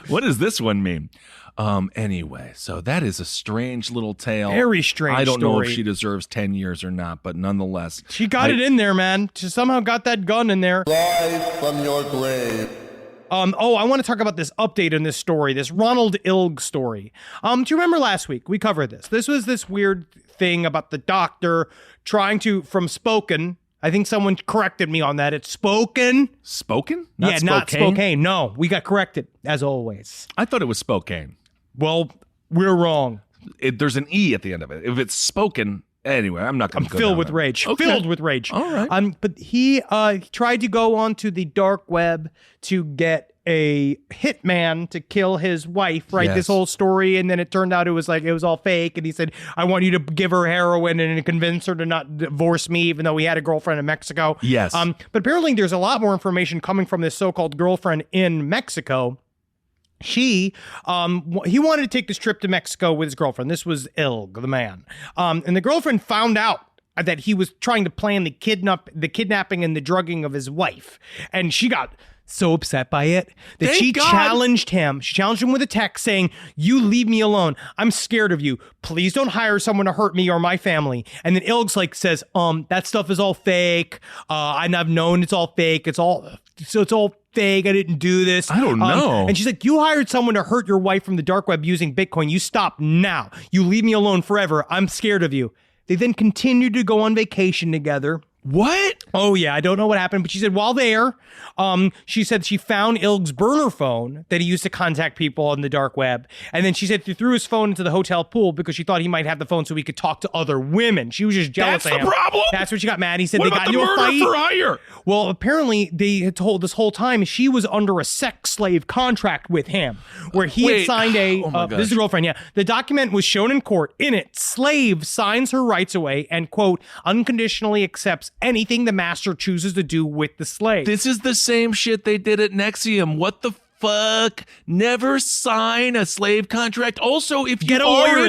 What does this one mean? Anyway, so that is a strange little tale. Very strange. I don't know if she deserves 10 years or not, but nonetheless. She got it in there, man. She somehow got that gun in there. Live from your grave. I want to talk about this update on this story, this Ronald Ilg story. Do you remember last week we covered this? This was this weird thing about the doctor trying to, from Spokane, I think someone corrected me on that. It's Spokane. Spokane? Not Spokane. No, we got corrected, as always. I thought it was Spokane. Well, we're wrong. There's an E at the end of it. If it's spoken, anyway, I'm not going to go filled with rage. Okay. Filled with rage. All right. But he tried to go onto the dark web to get a hitman to kill his wife, right? Yes. This whole story, and then it turned out it was all fake, and he said, I want you to give her heroin and convince her to not divorce me, even though he had a girlfriend in Mexico. Yes. But apparently there's a lot more information coming from this so-called girlfriend in Mexico. He wanted to take this trip to Mexico with his girlfriend. This was Ilg, the man. And the girlfriend found out that he was trying to plan the kidnapping and the drugging of his wife. And she got so upset by it that Thank she God. challenged him. She challenged him with a text saying, "You leave me alone. I'm scared of you. Please don't hire someone to hurt me or my family." And then Ilgs like says, "That stuff is all fake. And I've known it's all fake. It's all fake. I didn't do this." I don't know. And she's like, "You hired someone to hurt your wife from the dark web using Bitcoin. You stop now. You leave me alone forever. I'm scared of you." They then continued to go on vacation together. What? Oh, yeah. I don't know what happened, but she said while there, she said she found Ilg's burner phone that he used to contact people on the dark web. And then she said he threw his phone into the hotel pool because she thought he might have the phone so he could talk to other women. She was just jealous of him. That's the problem? That's what she got mad. He said What they about got the into a murder fight. for hire? Well, apparently they had told this whole time she was under a sex slave contract with him where he had signed this is a girlfriend, yeah. The document was shown in court. In it, slave signs her rights away and, quote, unconditionally accepts anything the master chooses to do with the slave. This is the same shit they did at Nexium. What the fuck? Never sign a slave contract. Also, if you are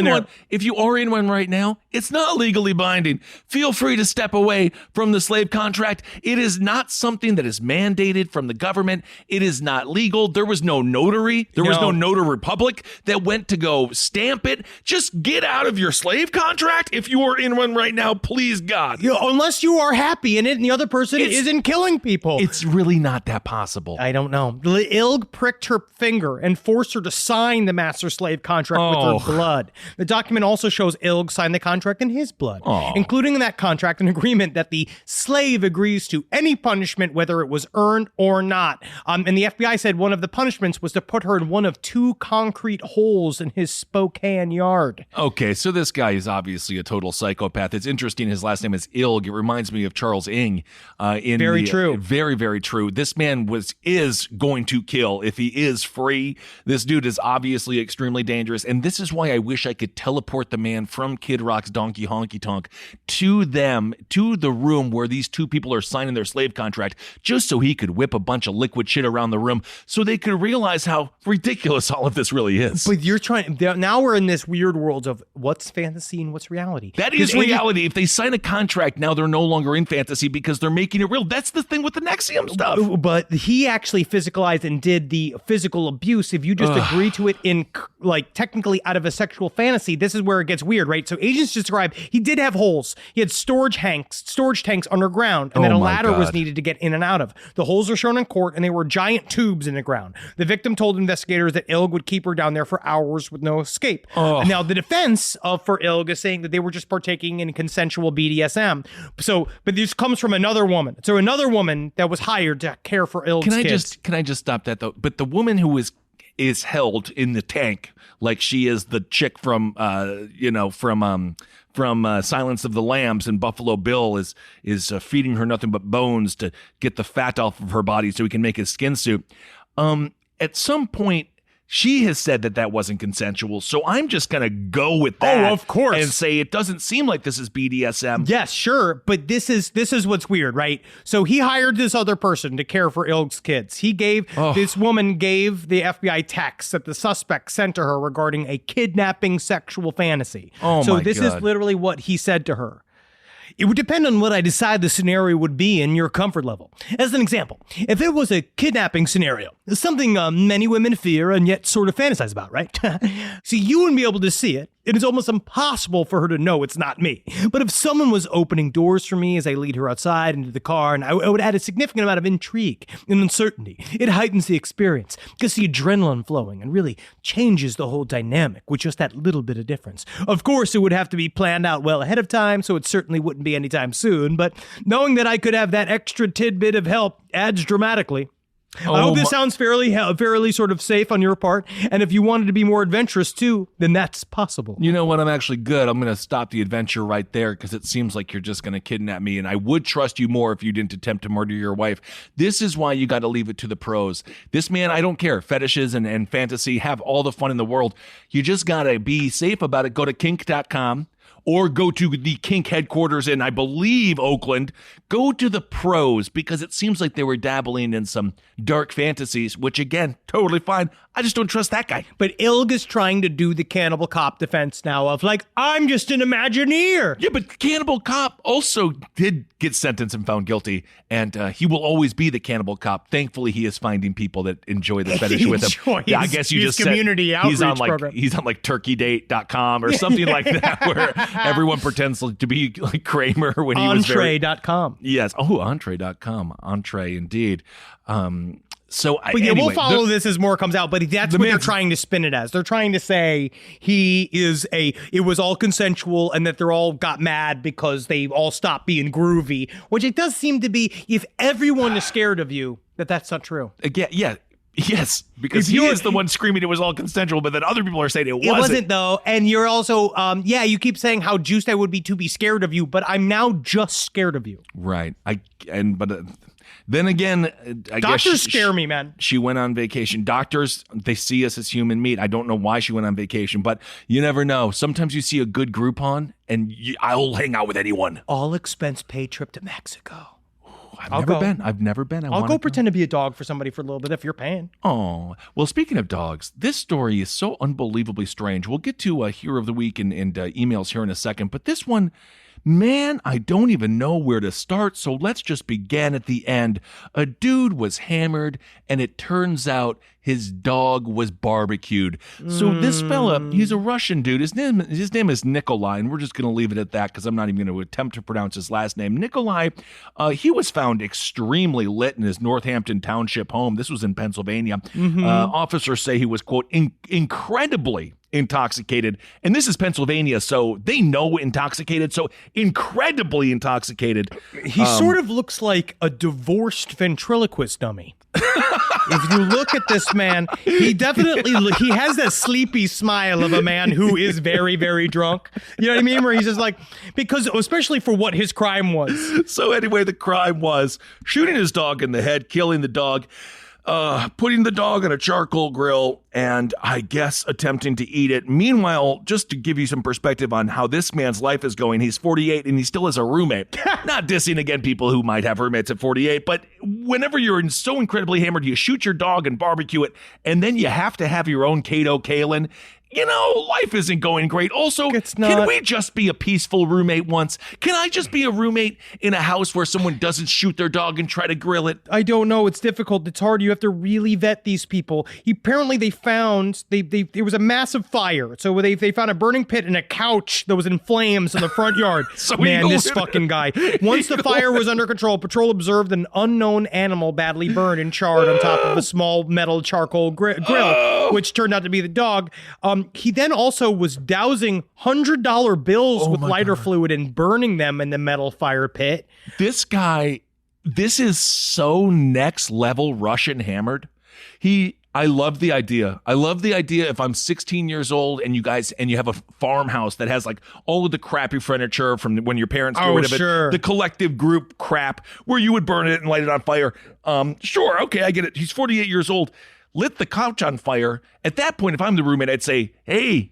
in one right now, it's not legally binding. Feel free to step away from the slave contract. It is not something that is mandated from the government. It is not legal. There was no notary. There was no notary public that went to go stamp it. Just get out of your slave contract. If you are in one right now, please God. Unless you are happy in it and the other person isn't killing people. It's really not that possible. I don't know. Ilg pricked her finger and forced her to sign the master slave contract with her blood. The document also shows Ilg signed the contract in his blood, including in that contract an agreement that the slave agrees to any punishment, whether it was earned or not. And the FBI said one of the punishments was to put her in one of 2 concrete holes in his Spokane yard. Okay, so this guy is obviously a total psychopath. It's interesting. His last name is Ilg. It reminds me of Charles Ng. True. Very, very true. This man is going to kill if he is free. This dude is obviously extremely dangerous, and this is why I wish I could teleport the man from Kid Rock's Donkey Honky Tonk to the room where these 2 people are signing their slave contract, just so he could whip a bunch of liquid shit around the room so they could realize how ridiculous all of this really is. But now we're in this weird world of what's fantasy and what's reality. That is reality. If they sign a contract, now they're no longer in fantasy because they're making it real. That's the thing with the Nexium stuff. But he actually physicalized and did the physical abuse. If you just agree to it in technically out of a sexual fantasy, this is where it gets weird, right? So agents describe he did have holes. He had storage tanks underground, and then a ladder was needed to get in and out of. The holes are shown in court, and they were giant tubes in the ground. The victim told investigators that Ilg would keep her down there for hours with no escape. Now, the defense for Ilg is saying that they were just partaking in consensual BDSM. But this comes from another woman. So another woman that was hired to care for Ilg's kids. Can I just stop that though? But the woman who is held in the tank like she is the chick from Silence of the Lambs, and Buffalo Bill is feeding her nothing but bones to get the fat off of her body so he can make his skin suit. At some point, she has said that wasn't consensual, so I'm just going to go with that. Oh, of course. And say it doesn't seem like this is BDSM. Yes, sure, but this is what's weird, right? So he hired this other person to care for Ilg's kids. This woman gave the FBI text that the suspect sent to her regarding a kidnapping sexual fantasy. So this is literally what he said to her. It would depend on what I decide the scenario would be in your comfort level. As an example, if it was a kidnapping scenario, something many women fear and yet sort of fantasize about, right? See, you wouldn't be able to see it. It is almost impossible for her to know it's not me. But if someone was opening doors for me as I lead her outside into the car, and I would add a significant amount of intrigue and uncertainty. It heightens the experience, gets the adrenaline flowing, and really changes the whole dynamic with just that little bit of difference. Of course, it would have to be planned out well ahead of time, so it certainly wouldn't be anytime soon, but knowing that I could have that extra tidbit of help adds dramatically. I hope this sounds fairly sort of safe on your part, and if you wanted to be more adventurous too, then that's possible. You know what? I'm actually good. I'm going to stop the adventure right there because it seems like you're just going to kidnap me, and I would trust you more if you didn't attempt to murder your wife. This is why you got to leave it to the pros. This man, I don't care. Fetishes and fantasy, have all the fun in the world. You just got to be safe about it. Go to kink.com. Or go to the kink headquarters in, I believe, Oakland. Go to the pros because it seems like they were dabbling in some dark fantasies, which, again, totally fine. I just don't trust that guy. But Ilg is trying to do the Cannibal Cop defense now of like, I'm just an Imagineer. Yeah, but Cannibal Cop also did get sentenced and found guilty, and he will always be the Cannibal Cop. Thankfully, he is finding people that enjoy the fetish with him. Yeah, I guess you just community said outreach program. He's on like turkeydate.com or something like that, where everyone pretends to be like Kramer when he was very... Entree.com. Yes. Oh, entree.com. Entree, indeed. So anyway, we'll follow this as more comes out, but that's what they're trying to spin it as. They're trying to say it was all consensual and that they're all got mad because they all stopped being groovy, which it does seem to be. If everyone is scared of you, that's not true. Again, yeah. Yes, because he is the one screaming it was all consensual, but then other people are saying it wasn't. It wasn't, though. And you're also, you keep saying how juiced I would be to be scared of you, but I'm now just scared of you. Right. Then again, I guess doctors scare me, man. She went on vacation. Doctors, they see us as human meat. I don't know why she went on vacation, but you never know. Sometimes you see a good Groupon, and I'll hang out with anyone. All expense paid trip to Mexico. I've never been. I'll go pretend to be a dog for somebody for a little bit if you're paying. Oh, well, speaking of dogs, this story is so unbelievably strange. We'll get to Hero of the Week and emails here in a second, but this one, man, I don't even know where to start, so let's just begin at the end. A dude was hammered, and it turns out his dog was barbecued. So this fella, he's a Russian dude. His name is Nikolai, and we're just going to leave it at that because I'm not even going to attempt to pronounce his last name. Nikolai, he was found extremely lit in his Northampton Township home. This was in Pennsylvania. Officers say he was, quote, incredibly intoxicated. And this is Pennsylvania, so they know intoxicated, so incredibly intoxicated. He sort of looks like a divorced ventriloquist dummy. If you look at this man, he has that sleepy smile of a man who is very, very drunk. You know what I mean? Where he's just like, because especially for what his crime was. So anyway, the crime was shooting his dog in the head, killing the dog, putting the dog on a charcoal grill, and I guess attempting to eat it. Meanwhile, just to give you some perspective on how this man's life is going, he's 48 and he still has a roommate. Not dissing again people who might have roommates at 48, but whenever you're so incredibly hammered, you shoot your dog and barbecue it, and then you have to have your own Kato Kalin. You know, life isn't going great. Also, can we just be a peaceful roommate once? Can I just be a roommate in a house where someone doesn't shoot their dog and try to grill it? I don't know. It's difficult. It's hard. You have to really vet these people. Apparently, they found there was a massive fire. So they found a burning pit and a couch that was in flames in the front yard. This fucking guy. Once the fire was under control, patrol observed an unknown animal badly burned and charred on top of a small metal charcoal grill, which turned out to be the dog. He then also was dousing $100 bills with lighter fluid and burning them in the metal fire pit. This guy, this is so next level Russian hammered. I love the idea. I love the idea if I'm 16 years old and you have a farmhouse that has like all of the crappy furniture from when your parents got rid of it, the collective group crap where you would burn it and light it on fire. Sure. Okay. I get it. He's 48 years old. Lit the couch on fire. At that point, if I'm the roommate, I'd say, hey,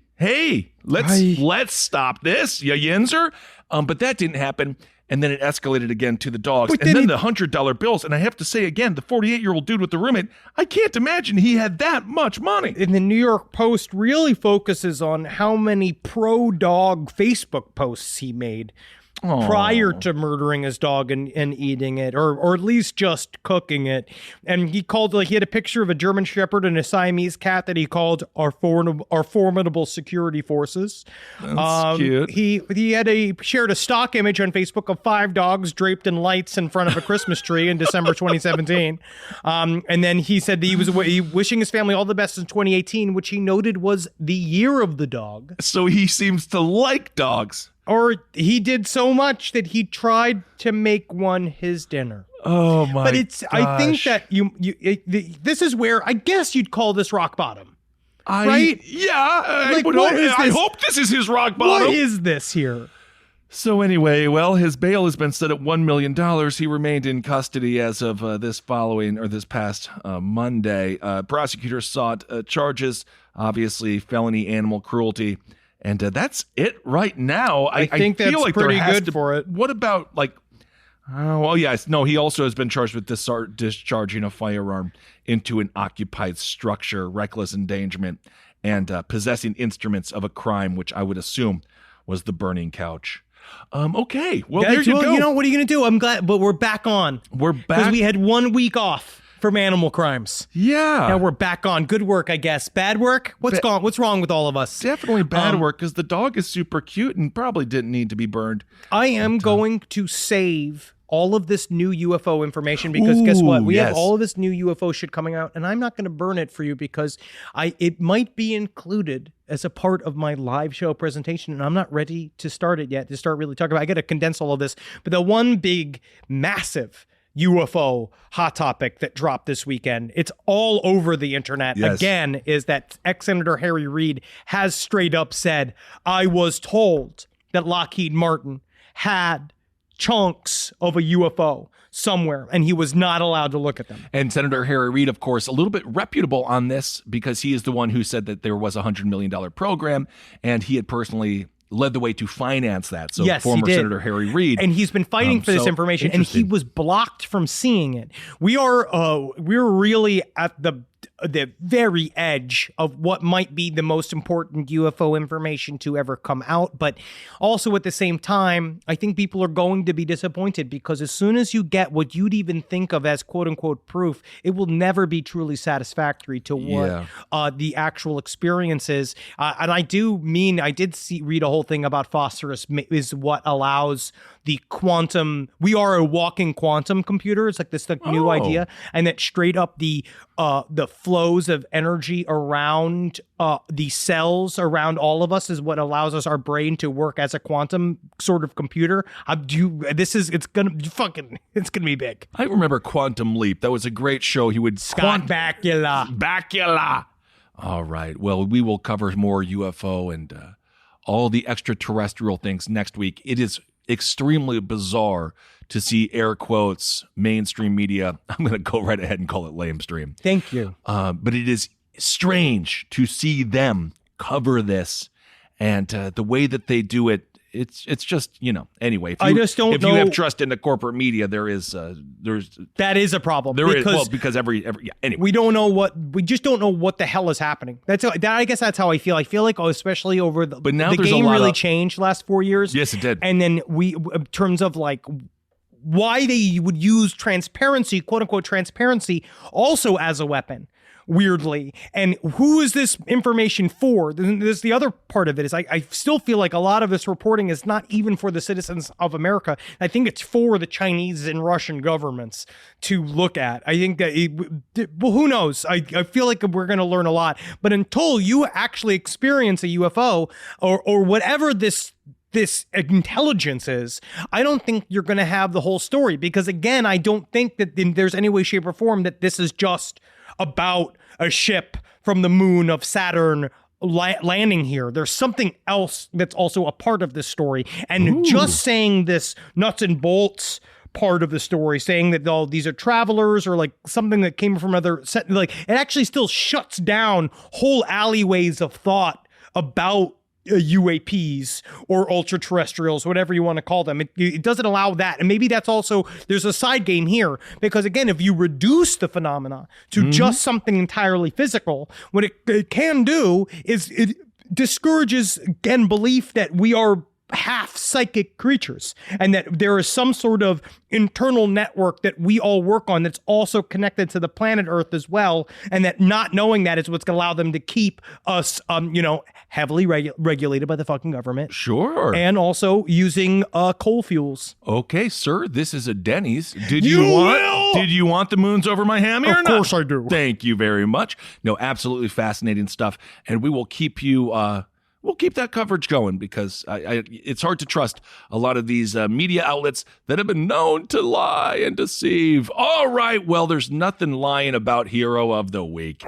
let's stop this, ya yinzer. But that didn't happen. And then it escalated again to the dogs. And then the $100 bills. And I have to say again, the 48-year-old dude with the roommate, I can't imagine he had that much money. And the New York Post really focuses on how many pro-dog Facebook posts he made prior to murdering his dog and eating it, or at least just cooking it. And he he had a picture of a German Shepherd and a Siamese cat that he called our formidable security forces. That's cute. He shared a stock image on Facebook of 5 dogs draped in lights in front of a Christmas tree in December 2017. And then he said that he was wishing his family all the best in 2018, which he noted was the year of the dog. So he seems to like dogs. Or he did so much that he tried to make one his dinner. Oh my! But I think that this is where I guess you'd call this rock bottom, right? Yeah. I hope this is his rock bottom. What is this here? So anyway, his bail has been set at $1 million. He remained in custody as of this past Monday. Prosecutors sought charges, obviously felony animal cruelty. And that's it right now. I think that's feel like pretty there has good for it. What about Oh, well, yes. No, he also has been charged with discharging a firearm into an occupied structure, reckless endangerment, and possessing instruments of a crime, which I would assume was the burning couch. Okay. Well, there you go. You know, what are you going to do? I'm glad, but we're back on. We're back. Because we had 1 week off from animal crimes. Yeah. Now we're back on. Good work, I guess. Bad work? What's wrong with all of us? Definitely bad work, because the dog is super cute and probably didn't need to be burned. I am going to save all of this new UFO information because guess what? We have all of this new UFO shit coming out, and I'm not going to burn it for you because it might be included as a part of my live show presentation, and I'm not ready to start it yet, to start really talking about. I got to condense all of this, but the one big, massive UFO hot topic that dropped this weekend, it's all over the internet again, is that ex-Senator Harry Reid has straight up said, I was told that Lockheed Martin had chunks of a UFO somewhere, and he was not allowed to look at them. And Senator Harry Reid, of course, a little bit reputable on this because he is the one who said that there was a $100 million program, and he had personally led the way to finance that. So yes, former Senator Harry Reid. And he's been fighting for this information, and he was blocked from seeing it. We're really at the very edge of what might be the most important UFO information to ever come out. But also at the same time, I think people are going to be disappointed because as soon as you get what you'd even think of as quote unquote proof, it will never be truly satisfactory to what the actual experience is. And I did read a whole thing about phosphorus is what allows the quantum. We are a walking quantum computer. It's like this new idea, and that straight up the flows of energy around the cells around all of us is what allows our brain to work as a quantum sort of computer. It's gonna be big. I remember Quantum Leap. That was a great show. He would Scott Bakula. All right. Well, we will cover more UFO and all the extraterrestrial things next week. It is extremely bizarre to see air quotes mainstream media. I'm going to go right ahead and call it lamestream. Thank you. But it is strange to see them cover this, and the way that they do it. It's just, anyway. If you have trust in the corporate media, that is a problem. Because anyway. We just don't know what the hell is happening. I guess that's how I feel. I feel like, especially over the game really changed last 4 years. Yes, it did. And then in terms of like why they would use transparency, quote unquote transparency, also as a weapon. Weirdly. And who is this information for? There's the other part of it is I still feel like a lot of this reporting is not even for the citizens of America. I think it's for the Chinese and Russian governments to look at. I think that, who knows? I feel like we're going to learn a lot. But until you actually experience a UFO or whatever this intelligence is, I don't think you're going to have the whole story. Because again, I don't think that there's any way, shape, or form that this is just about a ship from the moon of Saturn landing here. There's something else that's also a part of this story. And just saying this nuts and bolts part of the story, saying that these are travelers or like something that came from it actually still shuts down whole alleyways of thought about UAPs or ultra terrestrials, whatever you want to call them. It doesn't allow that. And maybe that's also, there's a side game here, because again, if you reduce the phenomena to just something entirely physical, what it can do is it discourages, again, belief that we are half psychic creatures and that there is some sort of internal network that we all work on that's also connected to the planet Earth as well, and that not knowing that is what's going to allow them to keep us heavily regulated by the fucking government. Sure. And also using coal fuels. Okay, sir, this is a Denny's. Did you want the moons over my hammy or not? Of course I do. Thank you very much. No, absolutely fascinating stuff, and we will keep you we'll keep that coverage going, because it's hard to trust a lot of these media outlets that have been known to lie and deceive. All right, well, there's nothing lying about Hero of the Week.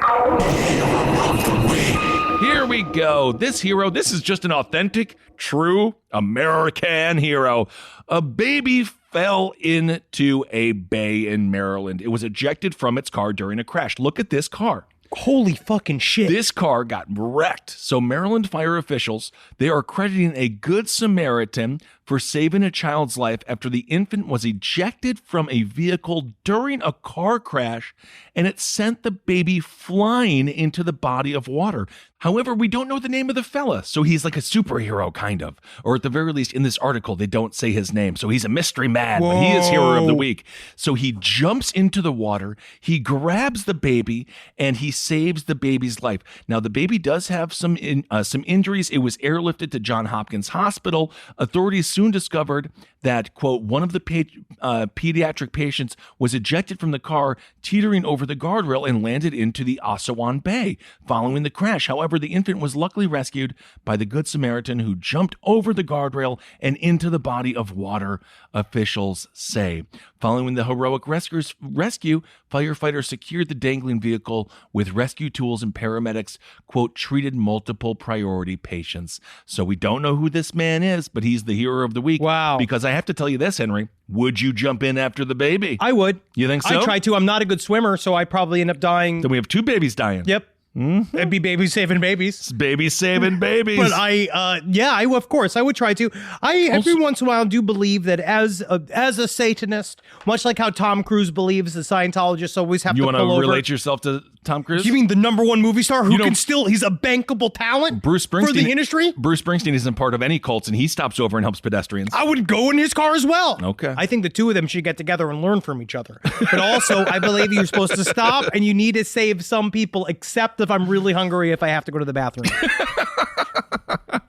Here we go. This is just an authentic, true American hero. A baby fell into a bay in Maryland. It was ejected from its car during a crash. Look at this car. Holy fucking shit. This car got wrecked. So Maryland fire officials, they are crediting a good Samaritan for saving a child's life after the infant was ejected from a vehicle during a car crash, and it sent the baby flying into the body of water. However, we don't know the name of the fella, so he's like a superhero, kind of. Or at the very least, in this article, they don't say his name, so he's a mystery man, but he is hero of the week. So he jumps into the water, he grabs the baby, and he saves the baby's life. Now, the baby does have some injuries. It was airlifted to Johns Hopkins Hospital. Authorities soon discovered that, quote, one of the pediatric patients was ejected from the car, teetering over the guardrail and landed into the Assawan Bay following the crash. However, the infant was luckily rescued by the Good Samaritan who jumped over the guardrail and into the body of water, officials say. Following the heroic rescue, firefighters secured the dangling vehicle with rescue tools, and paramedics, quote, treated multiple priority patients. So we don't know who this man is, but he's the hero of the week. Wow. Because I have to tell you this, Henry, would you jump in after the baby? I would. You think so? I try to. I'm not a good swimmer, so I probably end up dying. Then we have 2 babies dying. Yep. Mm-hmm. It'd be babies saving babies. Babies saving babies. But of course, I would try to. Every once in a while do believe that as a Satanist, much like how Tom Cruise believes the Scientologists always have to pull over. You want to relate yourself to Tom Cruise? You mean the #1 movie star who he's a bankable talent for the industry? Bruce Springsteen isn't part of any cults, and he stops over and helps pedestrians. I would go in his car as well. Okay. I think the two of them should get together and learn from each other. But also, I believe you're supposed to stop and you need to save some people, except if I'm really hungry, if I have to go to the bathroom.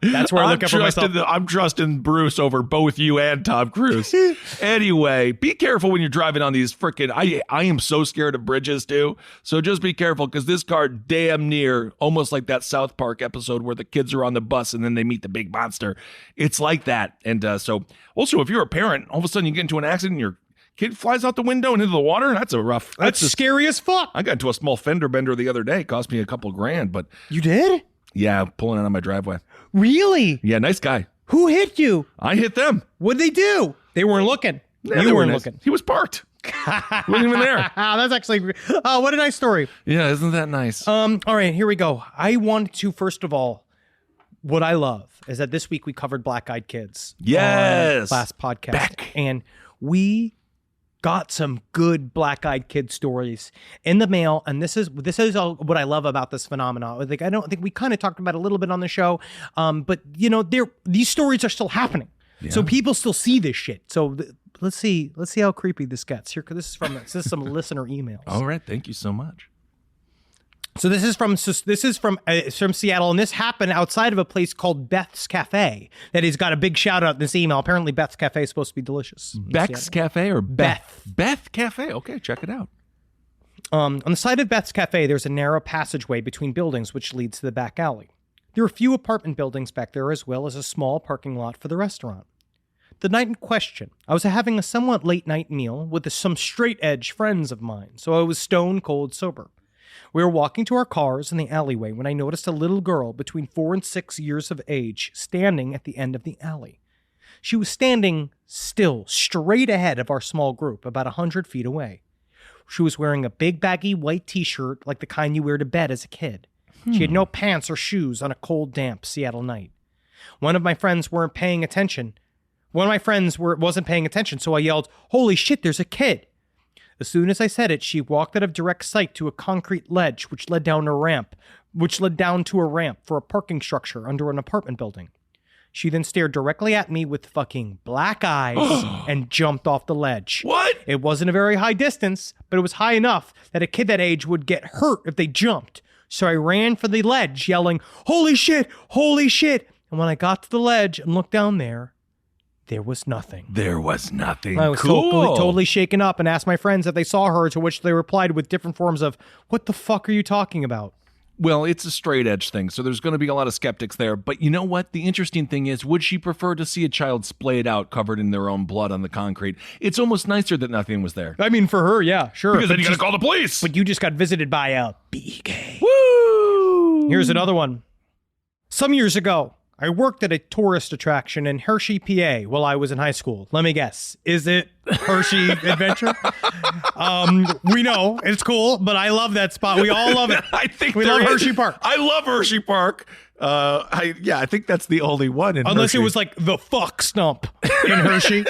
That's where I look up for myself. I'm trusting Bruce over both you and Tom Cruise. Anyway, be careful when you're driving on these frickin' I am so scared of bridges too. So just be careful, because this car damn near, almost like that South Park episode where the kids are on the bus and then they meet the big monster. It's like that. And so also, if you're a parent, all of a sudden you get into an accident and your kid flies out the window and into the water. That's scary as fuck. I got into a small fender bender the other day. It cost me a couple grand, but you did? Yeah, pulling it on my driveway. Really? Yeah, nice guy. Who hit you? I hit them. What'd they do? They weren't looking. You weren't looking. He was parked. Wasn't even there. That's actually, what a nice story. Yeah, isn't that nice? All right, here we go. I want to, first of all, what I love is that this week we covered Black Eyed Kids. Yes. Last podcast. And we got some good Black Eyed Kid stories in the mail, and this is all what I love about this phenomenon. Like, I don't think we kind of talked about it a little bit on the show, but these stories are still happening, so people still see this shit. So let's see how creepy this gets. Here, this is some listener emails. All right, thank you so much. So this is from Seattle, and this happened outside of a place called Beth's Cafe that has got a big shout out in this email. Apparently, Beth's Cafe is supposed to be delicious. Beck's Cafe or Beth? Beth Cafe. Okay, check it out. On the side of Beth's Cafe, there's a narrow passageway between buildings which leads to the back alley. There are a few apartment buildings back there, as well as a small parking lot for the restaurant. The night in question, I was having a somewhat late night meal with some straight edge friends of mine, so I was stone cold sober. We were walking to our cars in the alleyway when I noticed a little girl between 4 and 6 years of age standing at the end of the alley. She was standing still, straight ahead of our small group, about 100 feet away. She was wearing a big baggy white t-shirt like the kind you wear to bed as a kid. She had no pants or shoes on a cold, damp Seattle night. One of my friends wasn't paying attention, so I yelled, "Holy shit, there's a kid!" As soon as I said it, she walked out of direct sight to a concrete ledge which led down to a ramp for a parking structure under an apartment building. She then stared directly at me with fucking black eyes and jumped off the ledge. What? It wasn't a very high distance, but it was high enough that a kid that age would get hurt if they jumped. So I ran for the ledge yelling, "Holy shit, holy shit." And when I got to the ledge and looked down there was nothing. There was nothing. I was totally shaken up and asked my friends if they saw her, to which they replied with different forms of, "What the fuck are you talking about?" Well, it's a straight edge thing, so there's going to be a lot of skeptics there. But you know what? The interesting thing is, would she prefer to see a child splayed out, covered in their own blood on the concrete? It's almost nicer that nothing was there. I mean, for her, yeah, sure. Because then you got to call the police. But you just got visited by a BK. Woo! Here's another one. Some years ago, I worked at a tourist attraction in Hershey, PA while I was in high school. Let me guess. Is it Hershey Adventure? We know it's cool, but I love that spot. We all love it. I think we love Hershey Park. I love Hershey Park. I think that's the only one in Unless Hershey. it was like the fuck stump in Hershey.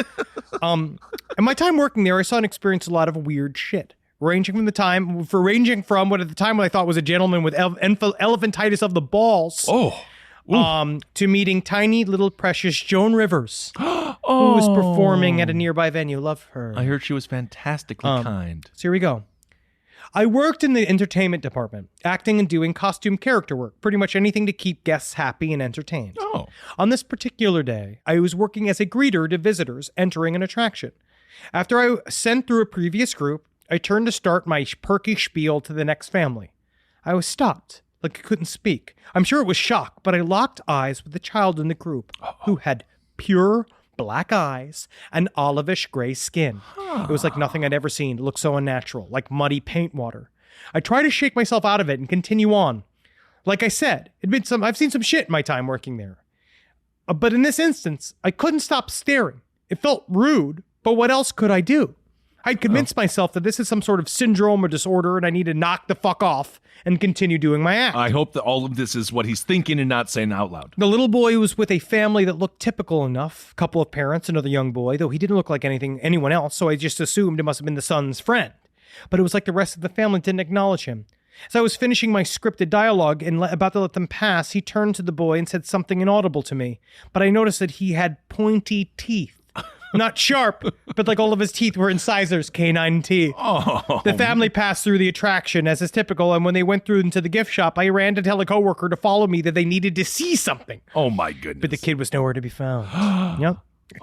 In my time working there, I saw and experienced a lot of weird shit. Ranging from what at the time what I thought was a gentleman with elephantitis of the balls. To meeting tiny little precious Joan Rivers, who was performing at a nearby venue. Love her. I heard she was fantastically kind. So here we go. I worked in the entertainment department, acting and doing costume character work, pretty much anything to keep guests happy and entertained. On this particular day, I was working as a greeter to visitors entering an attraction. After I sent through a previous group, I turned to start my perky spiel to the next family. I was stopped, like I couldn't speak. I'm sure it was shock, but I locked eyes with the child in the group who had pure black eyes and olivish gray skin. It was like nothing I'd ever seen. It looked so unnatural, like muddy paint water. I tried to shake myself out of it and continue on. Like I said, I've seen some shit in my time working there. But in this instance, I couldn't stop staring. It felt rude, but what else could I do? I'd convinced myself that this is some sort of syndrome or disorder and I need to knock the fuck off and continue doing my act. I hope that all of this is what he's thinking and not saying out loud. The little boy was with a family that looked typical enough. A couple of parents, another young boy, though he didn't look like anyone else, so I just assumed it must have been the son's friend. But it was like the rest of the family didn't acknowledge him. As I was finishing my scripted dialogue and about to let them pass, he turned to the boy and said something inaudible to me. But I noticed that he had pointy teeth. Not sharp, but like all of his teeth were incisors, canine teeth. The family passed through the attraction, as is typical, and when they went through into the gift shop, I ran to tell a coworker to follow me that they needed to see something. Oh, my goodness. But the kid was nowhere to be found. Yep.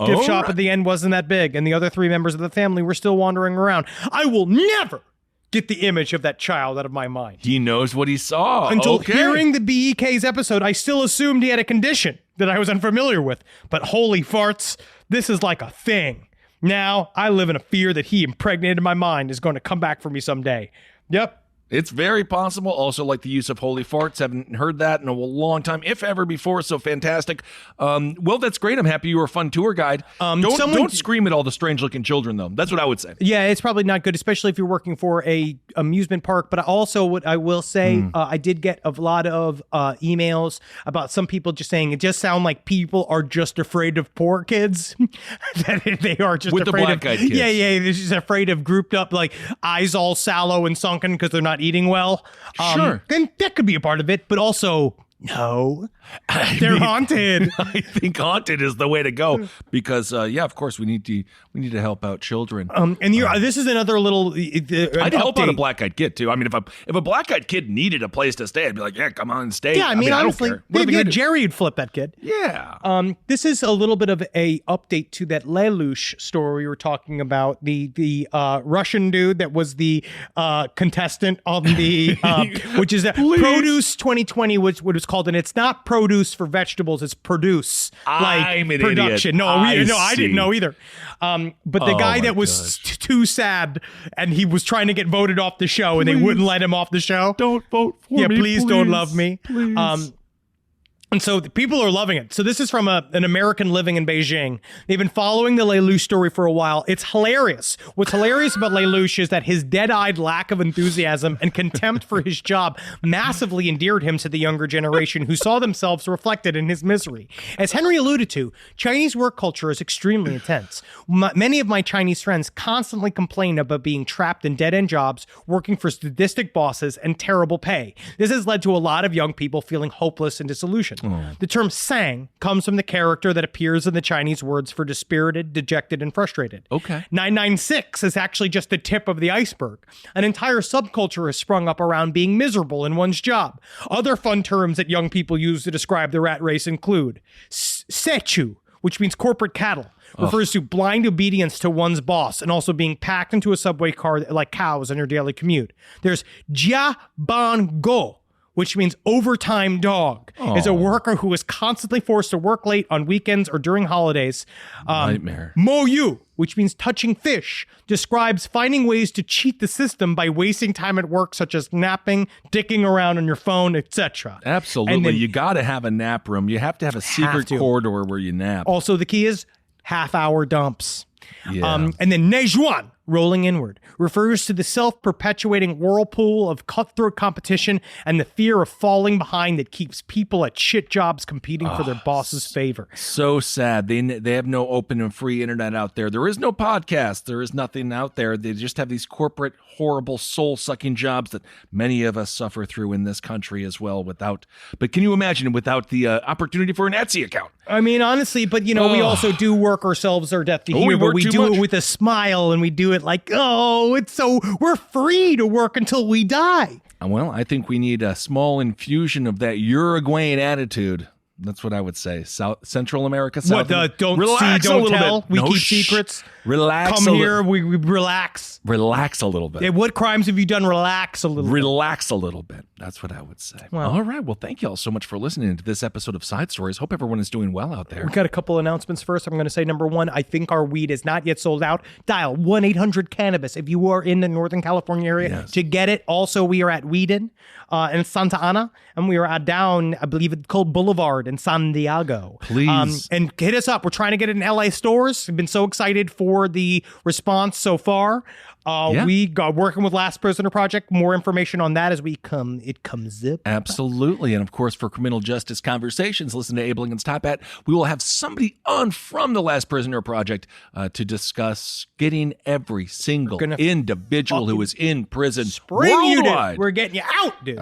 Gift shop at the end wasn't that big, and the other three members of the family were still wandering around. I will never get the image of that child out of my mind. He knows what he saw. Until hearing the BEK's episode, I still assumed he had a condition that I was unfamiliar with. But holy farts, this is like a thing. Now, I live in a fear that he impregnated my mind is going to come back for me someday. Yep. It's very possible. Also, like the use of holy farts. Haven't heard that in a long time, if ever before. So fantastic. Well, that's great. I'm happy you were a fun tour guide. Don't scream at all the strange-looking children, though. That's what I would say. Yeah, it's probably not good, especially if you're working for a amusement park. But also, what I will say, I did get a lot of emails about some people just saying it just sounds like people are just afraid of poor kids. That they are just with afraid the black-eyed kids. Yeah, they're just afraid of grouped up, like eyes all sallow and sunken because they're not eating well. Sure. Then that could be a part of it, but also, no. They're haunted. I think haunted is the way to go because, of course, we need to help out children. This is another little. I'd help out a black-eyed kid too. I mean, if a black-eyed kid needed a place to stay, I'd be like, yeah, come on, stay. Yeah, I mean honestly, I don't care. Jerry would flip that kid. Yeah. This is a little bit of a update to that Lelouch story we were talking about. The Russian dude that was the contestant on the which is Produce 2020, which what it's called, and it's not produce for vegetables, it's produce I'm an production. Idiot. No, I didn't know either. But the guy that was too sad and he was trying to get voted off the show and they wouldn't let him off the show. Don't vote for me. Yeah, please don't love me. Please. And so the people are loving it. So this is from an American living in Beijing. They've been following the Lelouch story for a while. It's hilarious. What's hilarious about Lelouch is that his dead-eyed lack of enthusiasm and contempt for his job massively endeared him to the younger generation who saw themselves reflected in his misery. As Henry alluded to, Chinese work culture is extremely intense. Many of my Chinese friends constantly complain about being trapped in dead-end jobs, working for sadistic bosses, and terrible pay. This has led to a lot of young people feeling hopeless and disillusioned. The term sang comes from the character that appears in the Chinese words for dispirited, dejected, and frustrated. Okay. 996 is actually just the tip of the iceberg. An entire subculture has sprung up around being miserable in one's job. Other fun terms that young people use to describe the rat race include sechu, which means corporate cattle, refers to blind obedience to one's boss and also being packed into a subway car like cows on your daily commute. There's jia ban go, which means overtime dog, is a worker who is constantly forced to work late on weekends or during holidays. Nightmare. Moyu, which means touching fish, describes finding ways to cheat the system by wasting time at work, such as napping, dicking around on your phone, etc. Absolutely. And then, you got to have a nap room. You have to have a secret corridor where you nap. Also, the key is half-hour dumps. Yeah. And then Nejuan, rolling inward, refers to the self-perpetuating whirlpool of cutthroat competition and the fear of falling behind that keeps people at shit jobs competing for their boss's favor. So sad. They have no open and free internet out there. There is no podcast. There is nothing out there. They just have these corporate, horrible, soul-sucking jobs that many of us suffer through in this country as well but can you imagine without the opportunity for an Etsy account? I mean, honestly, but we also do work ourselves our death to here, but we do it with a smile and we do it like, we're free to work until we die. Well, I think we need a small infusion of that Uruguayan attitude. That's what I would say. Central America, South America. Don't see, don't tell. We keep secrets. Relax. Come here. We relax. Relax a little bit. Yeah, what crimes have you done? Relax a little bit. Relax a little bit. That's what I would say. Well, all right. Well, thank you all so much for listening to this episode of Side Stories. Hope everyone is doing well out there. We got a couple announcements first. I'm going to say, number one, I think our weed is not yet sold out. Dial 1-800-CANNABIS if you are in the Northern California area to get it. Also, we are at Whedon in Santa Ana, and we are down, I believe it's called Boulevard in San Diego. Please. And hit us up. We're trying to get it in LA stores. We've been so excited for the response so far. We got working with Last Prisoner Project. More information on that as it comes up. Absolutely. And of course, for criminal justice conversations, listen to Abe Lincoln's Top Hat. We will have somebody on from the Last Prisoner Project to discuss getting every single individual who is in prison worldwide. We're getting you out, dude.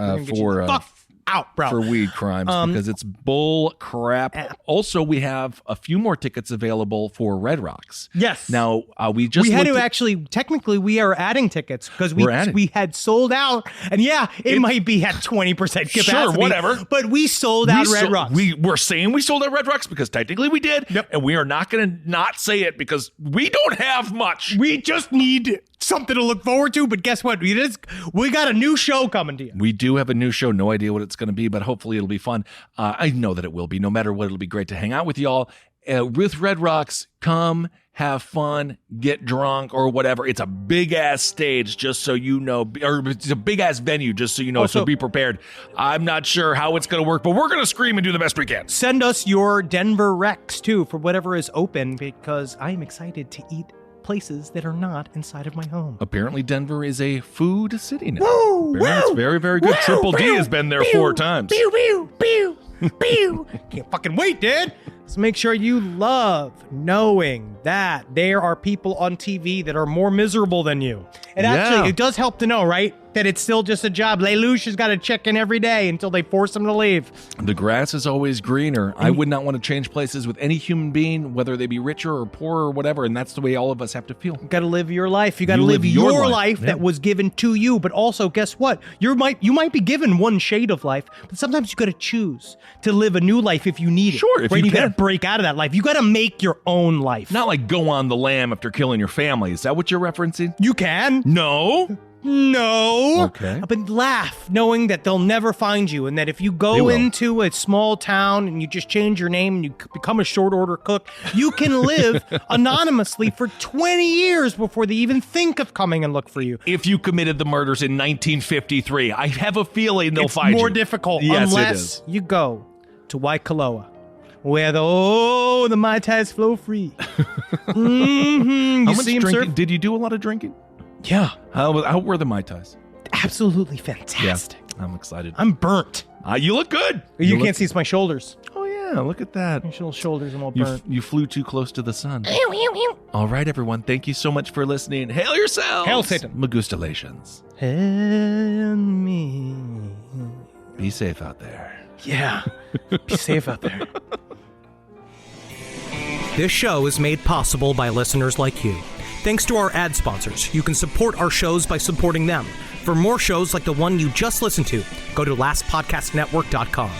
Out, bro. For weed crimes because it's bull crap. Also, we have a few more tickets available for Red Rocks. Yes. Now, we technically, we are adding tickets because we had sold out. And it might be at 20% capacity. Sure, whatever. But we sold out Red Rocks. We're saying we sold out Red Rocks because technically we did. Yep. And we are not going to not say it because we don't have much. We just need something to look forward to. But guess what? We got a new show coming to you. We do have a new show. No idea what it's going to be, but hopefully it'll be fun. I know that it will be. No matter what, it'll be great to hang out with y'all. With Red Rocks, come, have fun, get drunk, or whatever. It's a big-ass stage, just so you know, or it's a big-ass venue, just so you know, so be prepared. I'm not sure how it's going to work, but we're going to scream and do the best we can. Send us your Denver Recs, too, for whatever is open, because I am excited to eat places that are not inside of my home. Apparently, Denver is a food city now. Woo! It's very, very good. Triple D has been there 4 times. Can't fucking wait, dude. So make sure you love knowing that there are people on TV that are more miserable than you. And actually, it does help to know, right? That it's still just a job. Lelouch has got to check in every day until they force him to leave. The grass is always greener. I would not want to change places with any human being, whether they be richer or poorer or whatever. And that's the way all of us have to feel. You got to live your life. You got to live your life that was given to you. But also, guess what? You might be given one shade of life, but sometimes you got to choose to live a new life if you need it. Sure, if you got to break out of that life. You got to make your own life. Not like go on the lam after killing your family. Is that what you're referencing? You can. No. Okay. But laugh, knowing that they'll never find you, and that if you go into a small town and you just change your name and you become a short order cook, you can live anonymously for 20 years before they even think of coming and look for you. If you committed the murders in 1953, I have a feeling they'll find you. It's more difficult unless you go to Waikoloa, where the Mai Tais flow free. How much drinking? Did you do a lot of drinking? Yeah. How were the Mai Tais? Absolutely fantastic. Yeah, I'm excited. I'm burnt. You look good. You can't see my shoulders. Oh, yeah. Look at that. My shoulders, I'm all burnt. You flew too close to the sun. All right, everyone. Thank you so much for listening. Hail yourselves. Hail Satan. Magustalations. Hail me. Be safe out there. Yeah. Be safe out there. This show is made possible by listeners like you. Thanks to our ad sponsors, you can support our shows by supporting them. For more shows like the one you just listened to, go to lastpodcastnetwork.com.